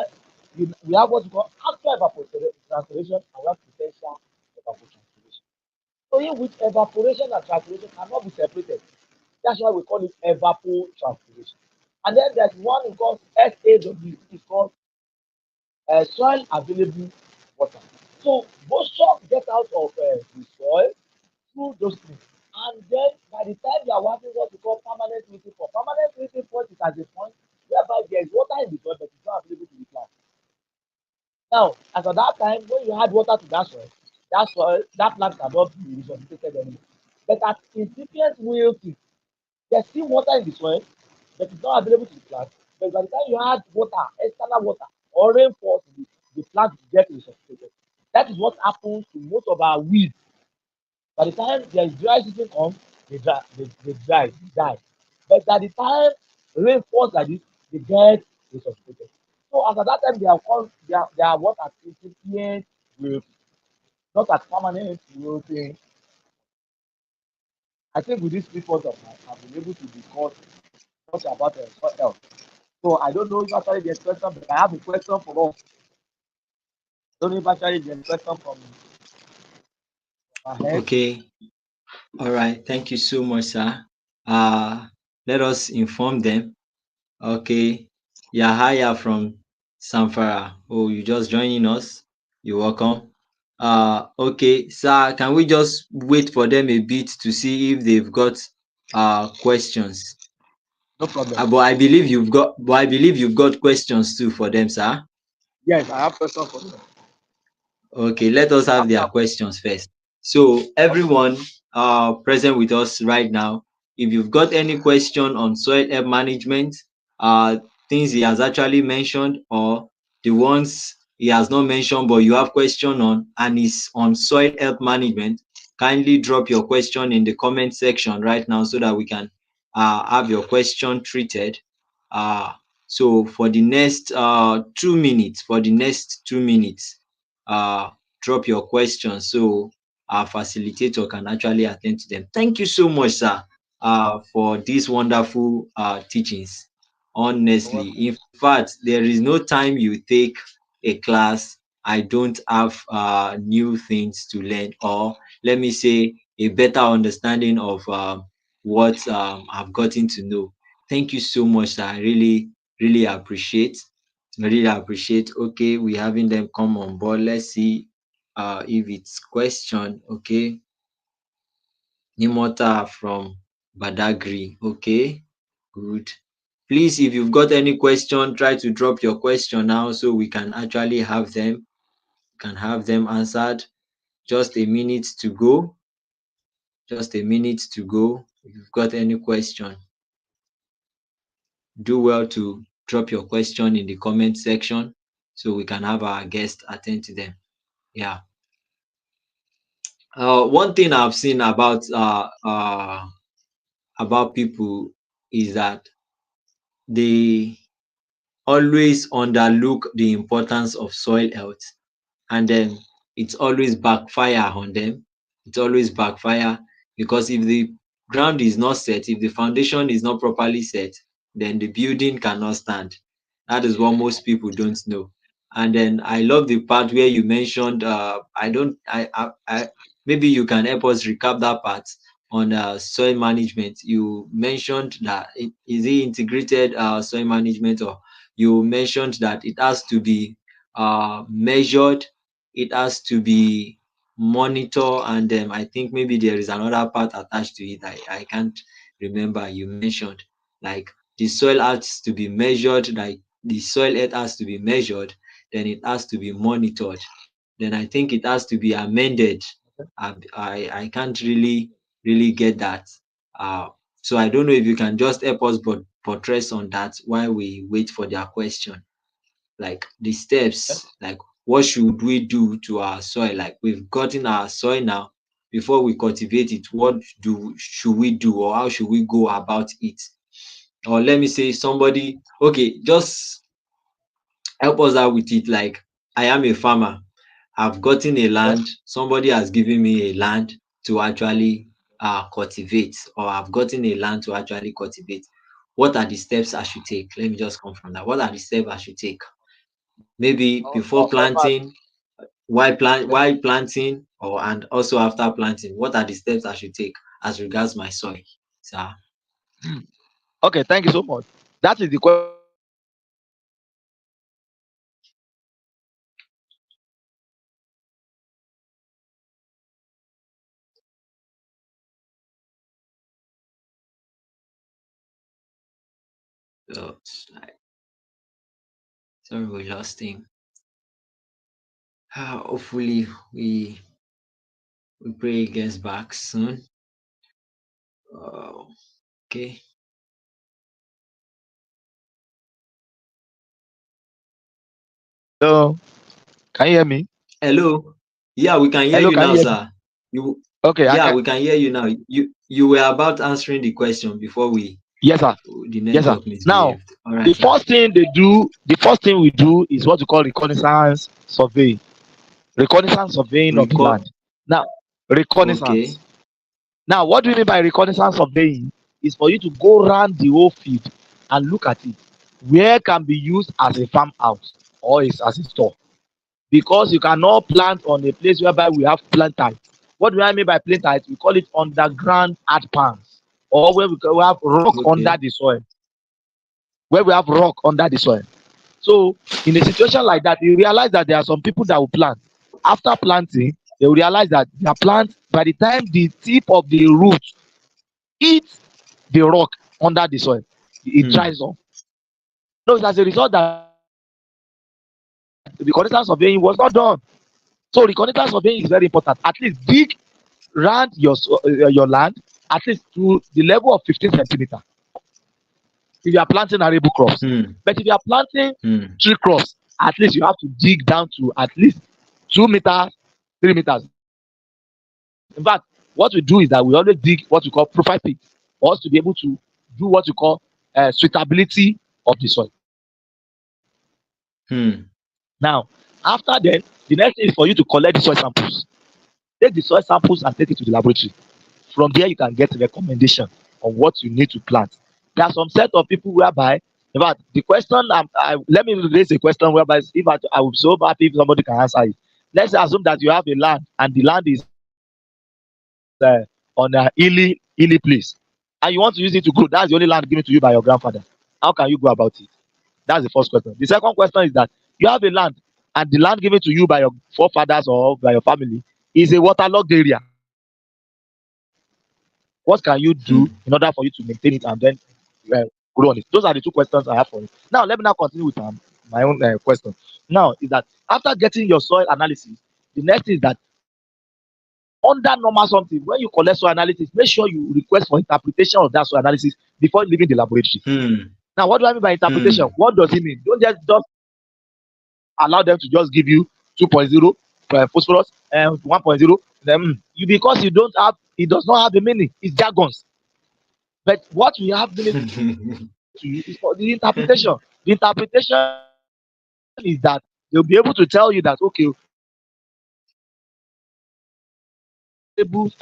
we have what we call actual evapotranspiration and we have potential evapotranspiration. So in which evaporation and transpiration cannot be separated. That's why we call it evapotranspiration. And then there's one we call SAW, it's called soil available water. So moisture get out of the soil through those things. And then by the time you are having what we call permanent meeting point, permanent meeting point is at the point whereby there is water in the soil but it's not available to the plant. Now, as at that time, when you add water to that soil, that plant cannot be resuscitated anymore. But at incipient wilting, there's still water in the soil, but it's not available to the plant. But by the time you add water, external water, or rainfall, the plant gets resuscitated. That is what happens to most of our weeds. By the time there is dry season comes, they die. But by the time rain falls like this, they get resuscitated. So as at that time, they are what at incipient wilting, not at permanent wilting. I think with these 3 points of mine, I've been able to discuss much about soil health. So I don't know if actually there's question, but I have a question for us. I don't know if actually there's question from my head. Okay. All right. Thank you so much, sir. Uh, Let us inform them. Okay. Yahaya from Samfara. Oh, you just joining us. You're welcome. Okay, sir, can we just wait for them a bit to see if they've got questions? No problem. But I believe you've got questions too for them, sir. Yes, I have question for you. Okay, let us have After their questions first. So okay, everyone present with us right now, if you've got any question on soil health management, things he has actually mentioned, or the ones he has not mentioned but you have question on and is on soil health management, kindly drop your question in the comment section right now so that we can have your question treated. Uh, so for the next 2 minutes, uh, drop your questions so our facilitator can actually attend to them. Thank you so much, sir, for these wonderful teachings. You're Honestly, welcome. in fact, there is no time you take a class I don't have new things to learn, or let me say, a better understanding of what I've gotten to know. Thank you so much, sir. I really, really appreciate. I really appreciate. Okay, we having them come on board. Let's see if it's question. Okay, Nimota from Badagry. Okay, good. Please, if you've got any question, try to drop your question now so we can actually have them answered. Just a minute to go. Just a minute to go. If you've got any question, do well to drop your question in the comment section so we can have our guests attend to them. Yeah. One thing I've seen about people is that they always underlook the importance of soil health, and then it's always backfire on them. It's always backfire because if the ground is not set, if the foundation is not properly set, then the building cannot stand. That is what most people don't know. And then I love the part where you mentioned I don't I maybe you can help us recap that part on soil management. You mentioned that is it integrated soil management, or you mentioned that it has to be measured, it has to be monitored, and I think maybe there is another part attached to it. I can't remember. You mentioned like the soil has to be measured, like the soil earth has to be measured, then it has to be monitored, then I think it has to be amended. I can't really get that. Uh, so I don't know if you can just help us but buttress on that while we wait for their question, like the steps, like what should we do to our soil? Like we've gotten our soil now, before we cultivate it, what do should we do, or how should we go about it? Or let me say somebody, okay, just help us out with it. Like I am a farmer, I've gotten a Yes. land, somebody has given me a land to actually cultivate, or I've gotten a land to actually cultivate. What are the steps I should take? Let me just come from that. What are the steps I should take? Maybe before Soil man. planting, Okay. while planting, or and also after planting. What are the steps I should take as regards my soil, sir? Okay. Thank you so much. That is the question that you asked me. So, sorry, we lost him. Hopefully, we pray he gets back soon. Uh, okay. Hello. Can you hear me? Hello. Yeah, we can hear Hello. you Can now, you hear me? sir. You, Okay. I yeah, can. we can hear you now. You were about answering the question before we Yes, sir. the Yes, sir. network Now, misbehaved. All right, sir. the first thing we do is what we call reconnaissance survey, reconnaissance surveying of the Record. land. Now, reconnaissance. Okay. Now, what do we mean by reconnaissance surveying? Is for you to go around the whole field and look at it. Where can be used as a farmhouse or is as a store? Because you cannot plant on a place whereby we have plantite. What do I mean by plantite? We call it underground hard pans, or where we have rock under Okay. the soil, where we have rock under the soil. So in a situation like that, you realize that there are some people that will plant. After planting, they will realize that their plant, by the time the tip of the root hits the rock under the soil, it Hmm. dries up. No, it's as a result that reconnaissance surveying was not done. So reconnaissance surveying is very important. At least dig round your land at least to the level of 15 centimeter. if you are planting arable crops. Hmm. But if you are planting Hmm. tree crops, at least you have to dig down to at least 2 meters, 3 meters. In fact, what we do is that we always dig what we call profile pit for us to be able to do what we call suitability of the soil. Hmm. Now, after then, the next thing is for you to collect the soil samples. Take the soil samples and take it to the laboratory. From there, you can get recommendation on what you need to plant. There are some set of people whereby, in fact, the question, let me raise a question whereby if I would be so happy if somebody can answer it. Let's assume that you have a land and the land is on a hilly place, and you want to use it to grow. That's the only land given to you by your grandfather. How can you go about it? That's the first question. The second question is that you have a land, and the land given to you by your forefathers or by your family is a waterlogged area. What can you do in order for you to maintain it and then uh, grow on it? Those are the two questions I have for you. Now, let me now continue with my own question. Now, is that after getting your soil analysis, the next is that under normal something, when you collect soil analysis, make sure you request for interpretation of that soil analysis before leaving the laboratory. Hmm. Now, what do I mean by interpretation? Hmm. What does it mean? Don't just allow them to just give you 2.0 phosphorus and 1.0. Then you, because you don't have, it does not have a meaning. It's jargons. But what we have given to you is for the interpretation. The interpretation is that they'll be able to tell you that okay, what variables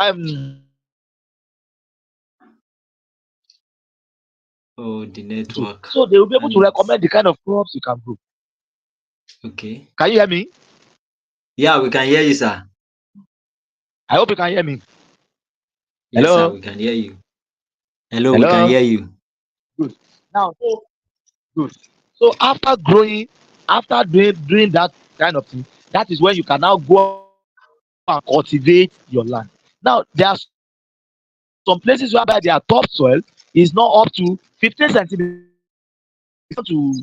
Oh, the so network. so they will be able to And recommend the kind of crops you can grow. okay. Can you hear me? Yeah, we can hear you, sir. I hope you can hear me. Yes, sir, Hello, we can hear you. Hello, we can hello. hear you. Good. Now, so good. So after growing, after doing that kind of thing, that is when you can now go and cultivate your land. Now, there are some places whereby their topsoil is not up to 15 centimeters to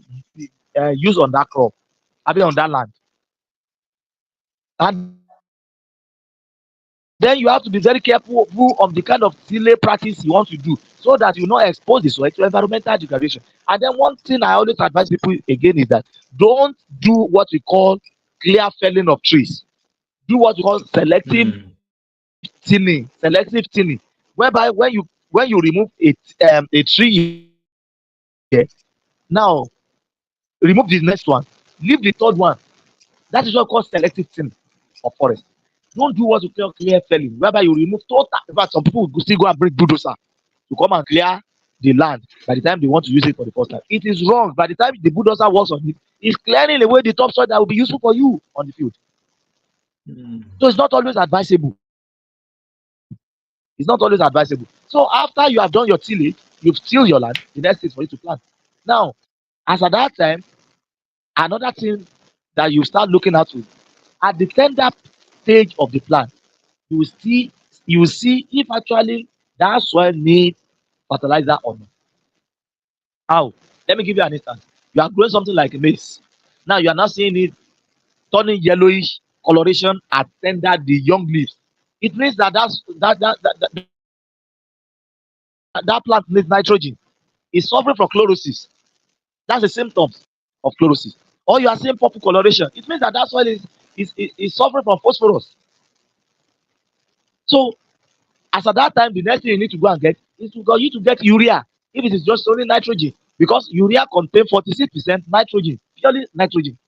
use on that crop, I mean on that land. And then you have to be very careful on the kind of delay practice you want to do so that you not expose the soil to environmental degradation. And then one thing I always advise people again is that don't do what we call clear felling of trees. Do what we call selective Hmm. thinning, whereby when you remove a tree here, now remove the next one, leave the third one. That is what we call selective thinning of forest. Don't do what we call clear felling, whereby you remove total. In fact, some people will still go and bring bulldozer to come and clear the land by the time they want to use it for the first time. It is wrong. By the time the bulldozer works on it, it's clearing away the topsoil that will be useful for you on the field. Hmm. So it's not always advisable. It's not always advisable. So after you have done your tillage, you've tilled your land, the next thing is for you to plant. Now, as at that time, another thing that you start looking at is at the tender stage of the plant, you will see if actually that soil needs fertilizer or not. How? Let me give you an instance. You are growing something like maize. Now you are now seeing it turning yellowish coloration at tender the young leaves. It means that that plant needs nitrogen. It's suffering from chlorosis. That's the symptoms of chlorosis. Or you are seeing purple coloration. It means that that soil is suffering from phosphorus. So as at that time, the next thing you need to go and get is for you to get urea. If it is just only nitrogen, because urea contains 46% nitrogen, purely nitrogen.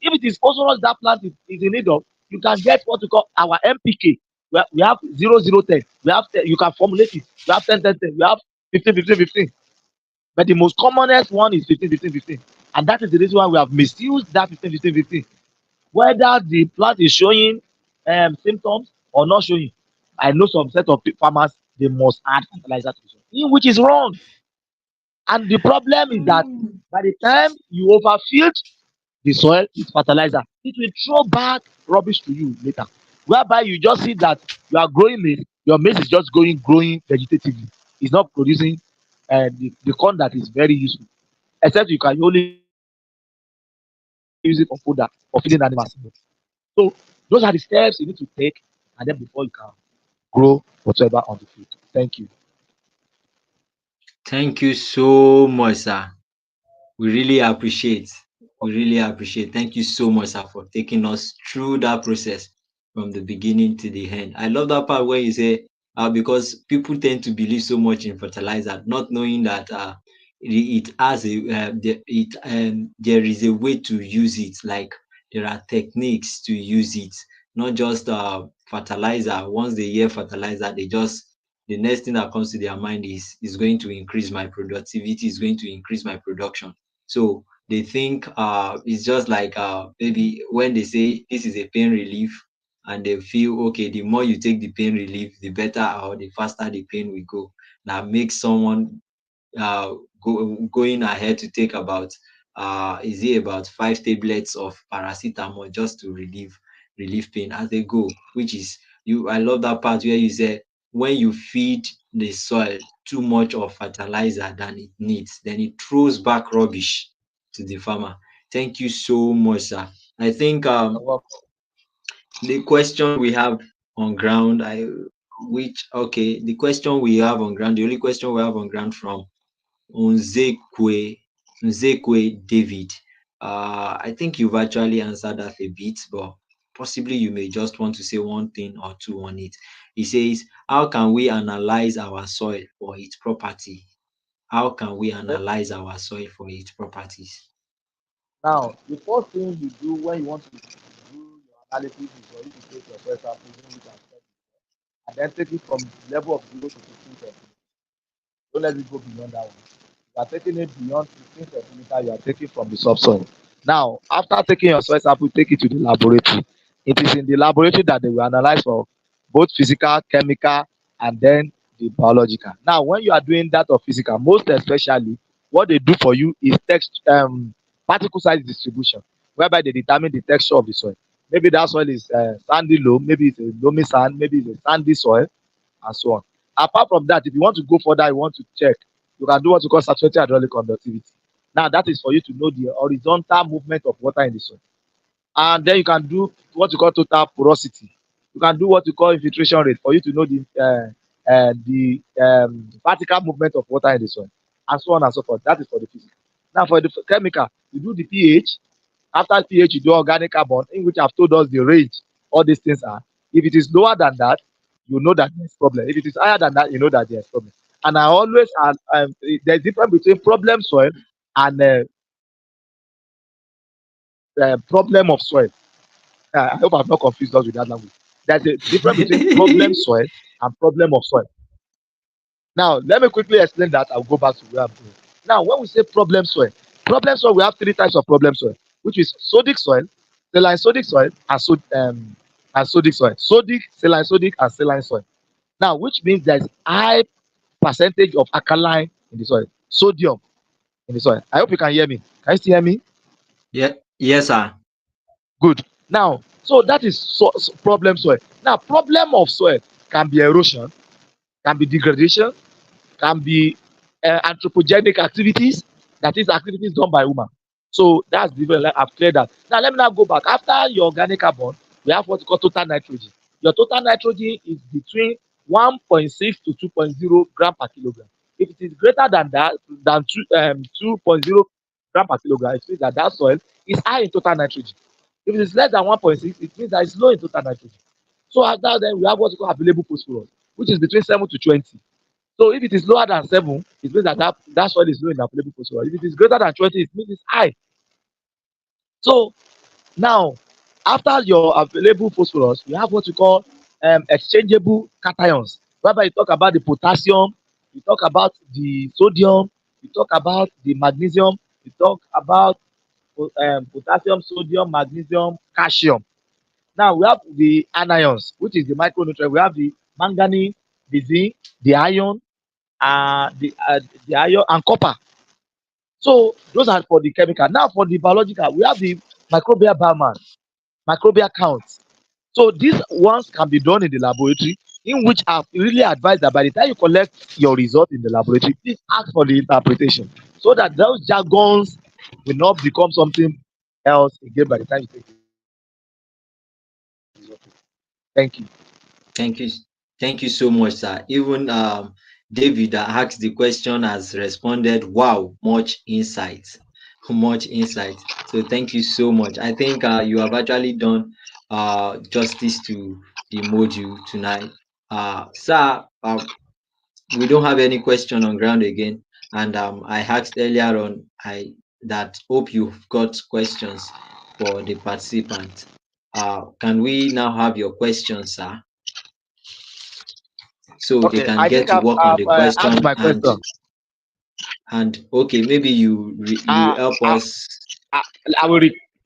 If it is phosphorus that plant is in need of, you can get what we call our NPK. We have 0010. We have 10, you can formulate it. We have 10 10 10. We have 15 15 15. But the most commonest one is 15 15 15. And that is the reason why we have misused that 15 15 15. Whether the plant is showing symptoms or not showing, I know some set of farmers they must add fertilizer to the soil, which is wrong. And the problem is that by the time you overfilled the soil with fertilizer, it will throw back rubbish to you later. Whereby you just see that you are growing maize, your maize is just growing vegetatively. It's not producing the corn that is very useful. Except you can only use it for fodder or feeding animals. So those are the steps you need to take, and then before you can grow whatever on the field. Thank you. Thank you so much, sir. We really appreciate. We really appreciate. Thank you so much, sir, for taking us through that process from the beginning to the end. I love that part where you say, because people tend to believe so much in fertilizer, not knowing that it has there is a way to use it. Like there are techniques to use it, not just fertilizer. Once they hear fertilizer, they just the next thing that comes to their mind is going to increase my productivity, is going to increase my production. So they think it's just like maybe when they say this is a pain relief, and they feel okay, the more you take the pain relief, the better or the faster the pain will go. That makes someone uh, going ahead to take about is it about 5 tablets of paracetamol just to relieve pain as they go, which is you. I love that part where you say when you feed the soil too much of fertilizer than it needs, then it throws back rubbish to the farmer. Thank you so much, sir. I think You're welcome. the question we have on ground, the question we have on ground, the only question we have on ground from Nzekwe, Nzekwe David. I think you've actually answered that a bit, but possibly you may just want to say one thing or two on it. He says, how can we analyze our soil for its property? How can we Okay. analyze our soil for its properties? Now, the first thing you do when you want to do your analysis is for you to take your soil sample, which are and then take it from the level of 0 to 15 centimeters. Don't let it go beyond that one. You are taking it beyond 15 centimeters, you are taking from the subsoil. Now, after taking your soil sample, take it to the laboratory. It is in the laboratory that they will analyze for both physical, chemical, and then the biological. Now, when you are doing that of physical, most especially, what they do for you is particle size distribution, whereby they determine the texture of the soil. Maybe that soil is sandy loam, maybe it's a loamy sand, maybe it's a sandy soil, and so on. Apart from that, if you want to go further, you want to check, you can do what you call saturated hydraulic conductivity. Now, that is for you to know the horizontal movement of water in the soil. And then you can do what you call total porosity. You can do what you call infiltration rate for you to know the vertical movement of water in the soil, and so on and so forth. That is for the physical. Now, for the chemical, you do the pH. After pH, you do organic carbon, in which I've told us the range all these things are. If it is lower than that, you know that there's problem. If it is higher than that, you know that there's problem. And I always there's difference between problem soil and problem of soil. I hope I've not confused us with that language. There's a difference between problem soil and problem of soil. Now, let me quickly explain that. I'll go back to where I'm going. Now, when we say problem soil, we have three types of problem soil, which is sodic soil, saline sodic soil, and sodic soil. Sodic, saline sodic, and saline soil. Now, which means there's high percentage of alkaline in the soil, sodium in the soil. I hope you can hear me. Can you still hear me? Yeah, yes, sir. Good. Now, so that is problem soil. Now, problem of soil can be erosion, can be degradation, can be anthropogenic activities, that is activities done by woman. So that's different. Like, I've cleared that. Now let me now go back. After your organic carbon, we have what we call total nitrogen. Your total nitrogen is between 1.6 to 2.0 gram per kilogram. If it is greater than that, than 2.0 gram per kilogram, it means that that soil is high in total nitrogen. If it is less than 1.6, it means that it's low in total nitrogen. So after then, we have what we call available phosphorus, which is between 7 to 20. So if it is lower than 7, it means that that soil is low in available phosphorus. If it is greater than 20, it means it's high. So now, after your available phosphorus, we have what we call exchangeable cations, whereby you talk about the potassium, you talk about the sodium, you talk about the magnesium, you talk about potassium, sodium, magnesium, calcium. Now we have the anions, which is the micronutrient. We have the manganese, the zinc, the iron, uh, the, uh, the iron and copper. So those are for the chemical. Now for the biological, we have the microbial biomass, microbial counts. So these ones can be done in the laboratory, in which I really advise that by the time you collect your result in the laboratory, please ask for the interpretation so that those jargons will not become something else again by the time you take the result. Thank you. Thank you. Thank you so much, sir. Even David that asked the question has responded. Wow, much insight, much insight. So thank you so much. I think you have actually done justice to the module tonight. Sir, we don't have any question on ground again. And I asked earlier on, I that hope you've got questions for the participants. Can we now have your questions, sir? So they Okay, can I get think to I've, work on I've the asked question my question. and okay, maybe you Uh, help I, us. I, I will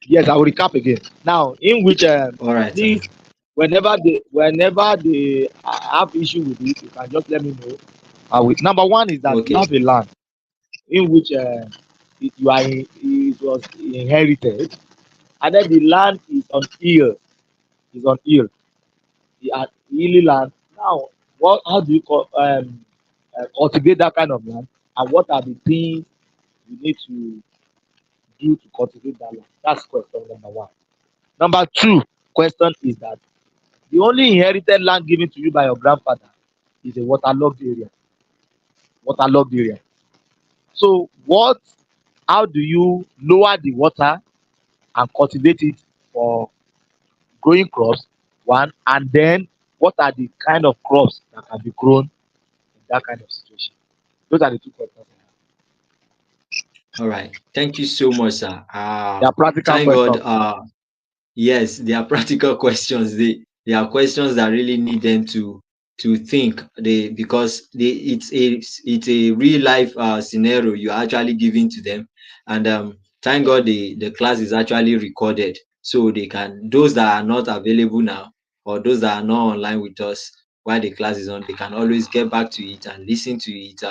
yes, I will recap again. Now, in which All right, sir. please, whenever they have issue with it, you can just let me know. With number one is that you Okay, have a land in which it was inherited, and then the land is on hill, hilly land. Now, how do you cultivate that kind of land, and what are the things you need to do to cultivate that land? That's question number one. Number two question is that the only inherited land given to you by your grandfather is a waterlogged area. Waterlogged area. So how do you lower the water and cultivate it for growing crops? One, and then what are the kind of crops that can be grown in that kind of situation? Those are the two questions. all right. Thank you so much, sir. They are practical Thank God. questions. Yes, they are practical questions. They are questions that really need them to think. Because it's a real life scenario you're actually giving to them, and thank God the class is actually recorded, so they can those that are not available now or those that are not online with us while the class is on, they can always get back to it and listen to it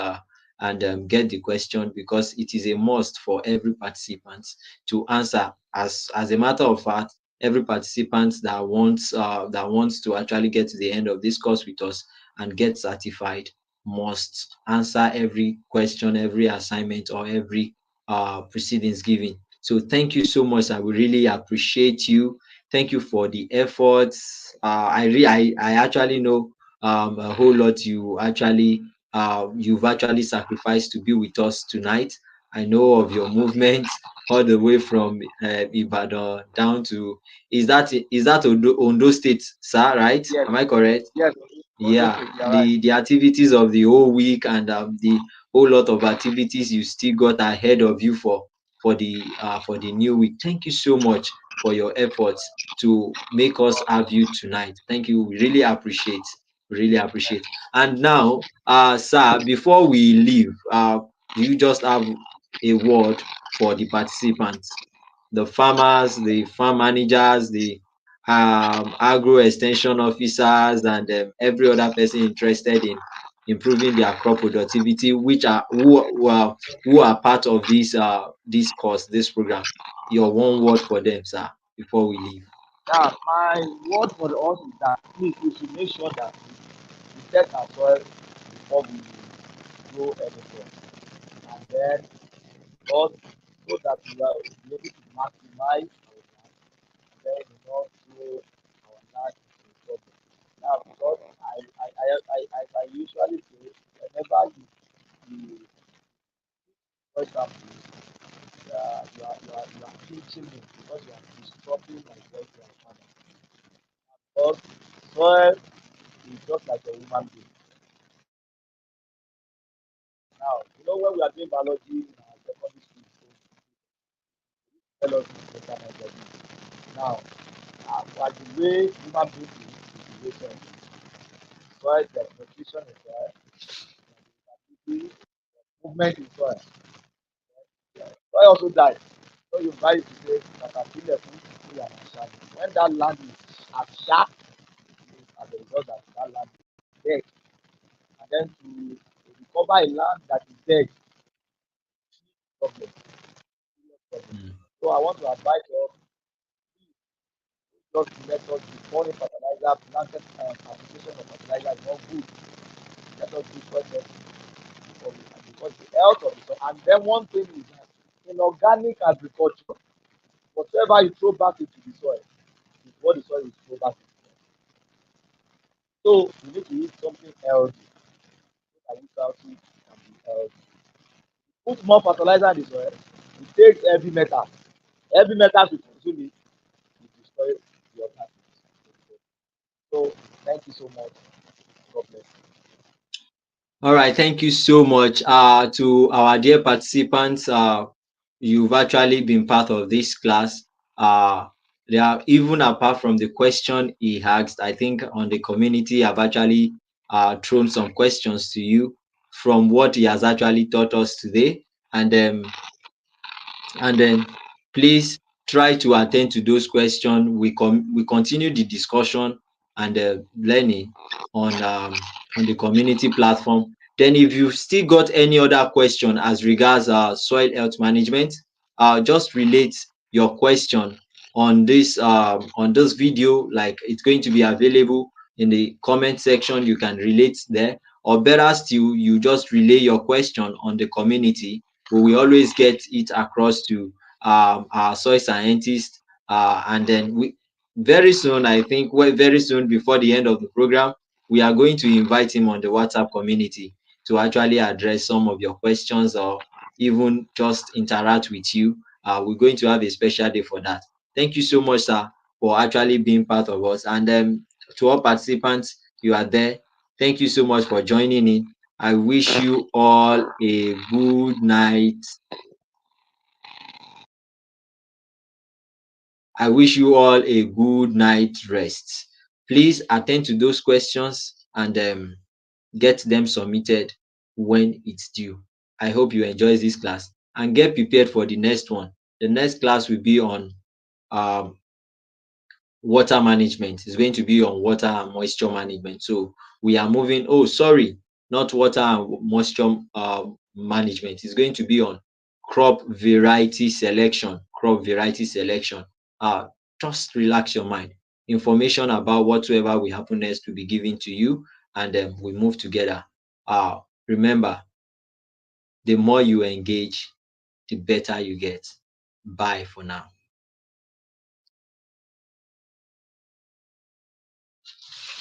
and get the question because it is a must for every participant to answer. As a matter of fact, every participant that wants to actually get to the end of this course with us and get certified must answer every question, every assignment, or every proceedings given. So thank you so much. I will really appreciate you. Thank you for the efforts. I actually know a whole lot you've actually sacrificed to be with us tonight. I know of your movements all the way from Ibadan down to is that Ondo State, sir? Right? Yes, Am I correct? yes, on those Yeah, things, you're right. the activities of the whole week and the whole lot of activities you still got ahead of you for the new week. Thank you so much for your efforts to make us have you tonight. Thank you. We really appreciate. Really appreciate. And now, sir, before we leave, do you just have a word for the participants, the farmers, the farm managers, the agro extension officers, and every other person interested in improving their crop productivity, which are who are part of this course, this program. Your one word for them, sir, before we leave. Now, my word for us is that please we should make sure that we test our soil before we grow anything, and then because so that we are able to maximize our land, and then we not grow our land into a problem. Now, because I usually say, whenever you for example, you are teaching me because you are disrupting my great grandfather. Because soil is just like a human being. Now, when we are doing biology in our secondary school, they tell us this better. Now, like the way human beings is the way soil is. Soil, there's nutrition in soil, there's movement in soil. Soil also dies. So you buy it today, that can be left full and sharp. When that land is as sharp as a result that that land is dead, and then to recover a land that is dead, problem, serious problem. Mm. So I want to advise us just to let us be pouring fertilizer, planted application of fertilizer is not good. Let us do first because the health of the soil. And then one thing is that in organic agriculture, whatever you throw back into the soil is what the soil will throw back into. So you need to eat something healthy can use out it can be put more fertilizer in the soil, it takes heavy metal. Heavy metal to consume it, it destroy the organisms. So thank you so much. God bless. All right, thank you so much. To our dear participants, you've actually been part of this class. There are, even apart from the question he asked, I think on the community, I've actually thrown some questions to you from what he has actually taught us today. And then please try to attend to those questions. We continue the discussion and learning on the community platform. Then if you still got any other question as regards soil health management, just relate your question on this video. Like, it's going to be available in the comment section. You can relate there, or better still, you just relay your question on the community. We will always get it across to our soil scientists, and then we very soon, I think very soon before the end of the program, we are going to invite him on the WhatsApp community to actually address some of your questions, or even just interact with you. We're going to have a special day for that. Thank you so much, sir, for actually being part of us. And to all participants, you are there. Thank you so much for joining in. I wish you all a good night. I wish you all a good night rest. Please attend to those questions and get them submitted when it's due. I hope you enjoy this class and get prepared for the next one. The next class will be on um, water management. Is going to be on water and moisture management. So we are moving. Oh, sorry, not water and moisture management. It's going to be on crop variety selection. Crop variety selection. Uh, just relax your mind. Information about whatsoever will happen next will be given to you, and then we move together. Remember, the more you engage, the better you get. Bye for now.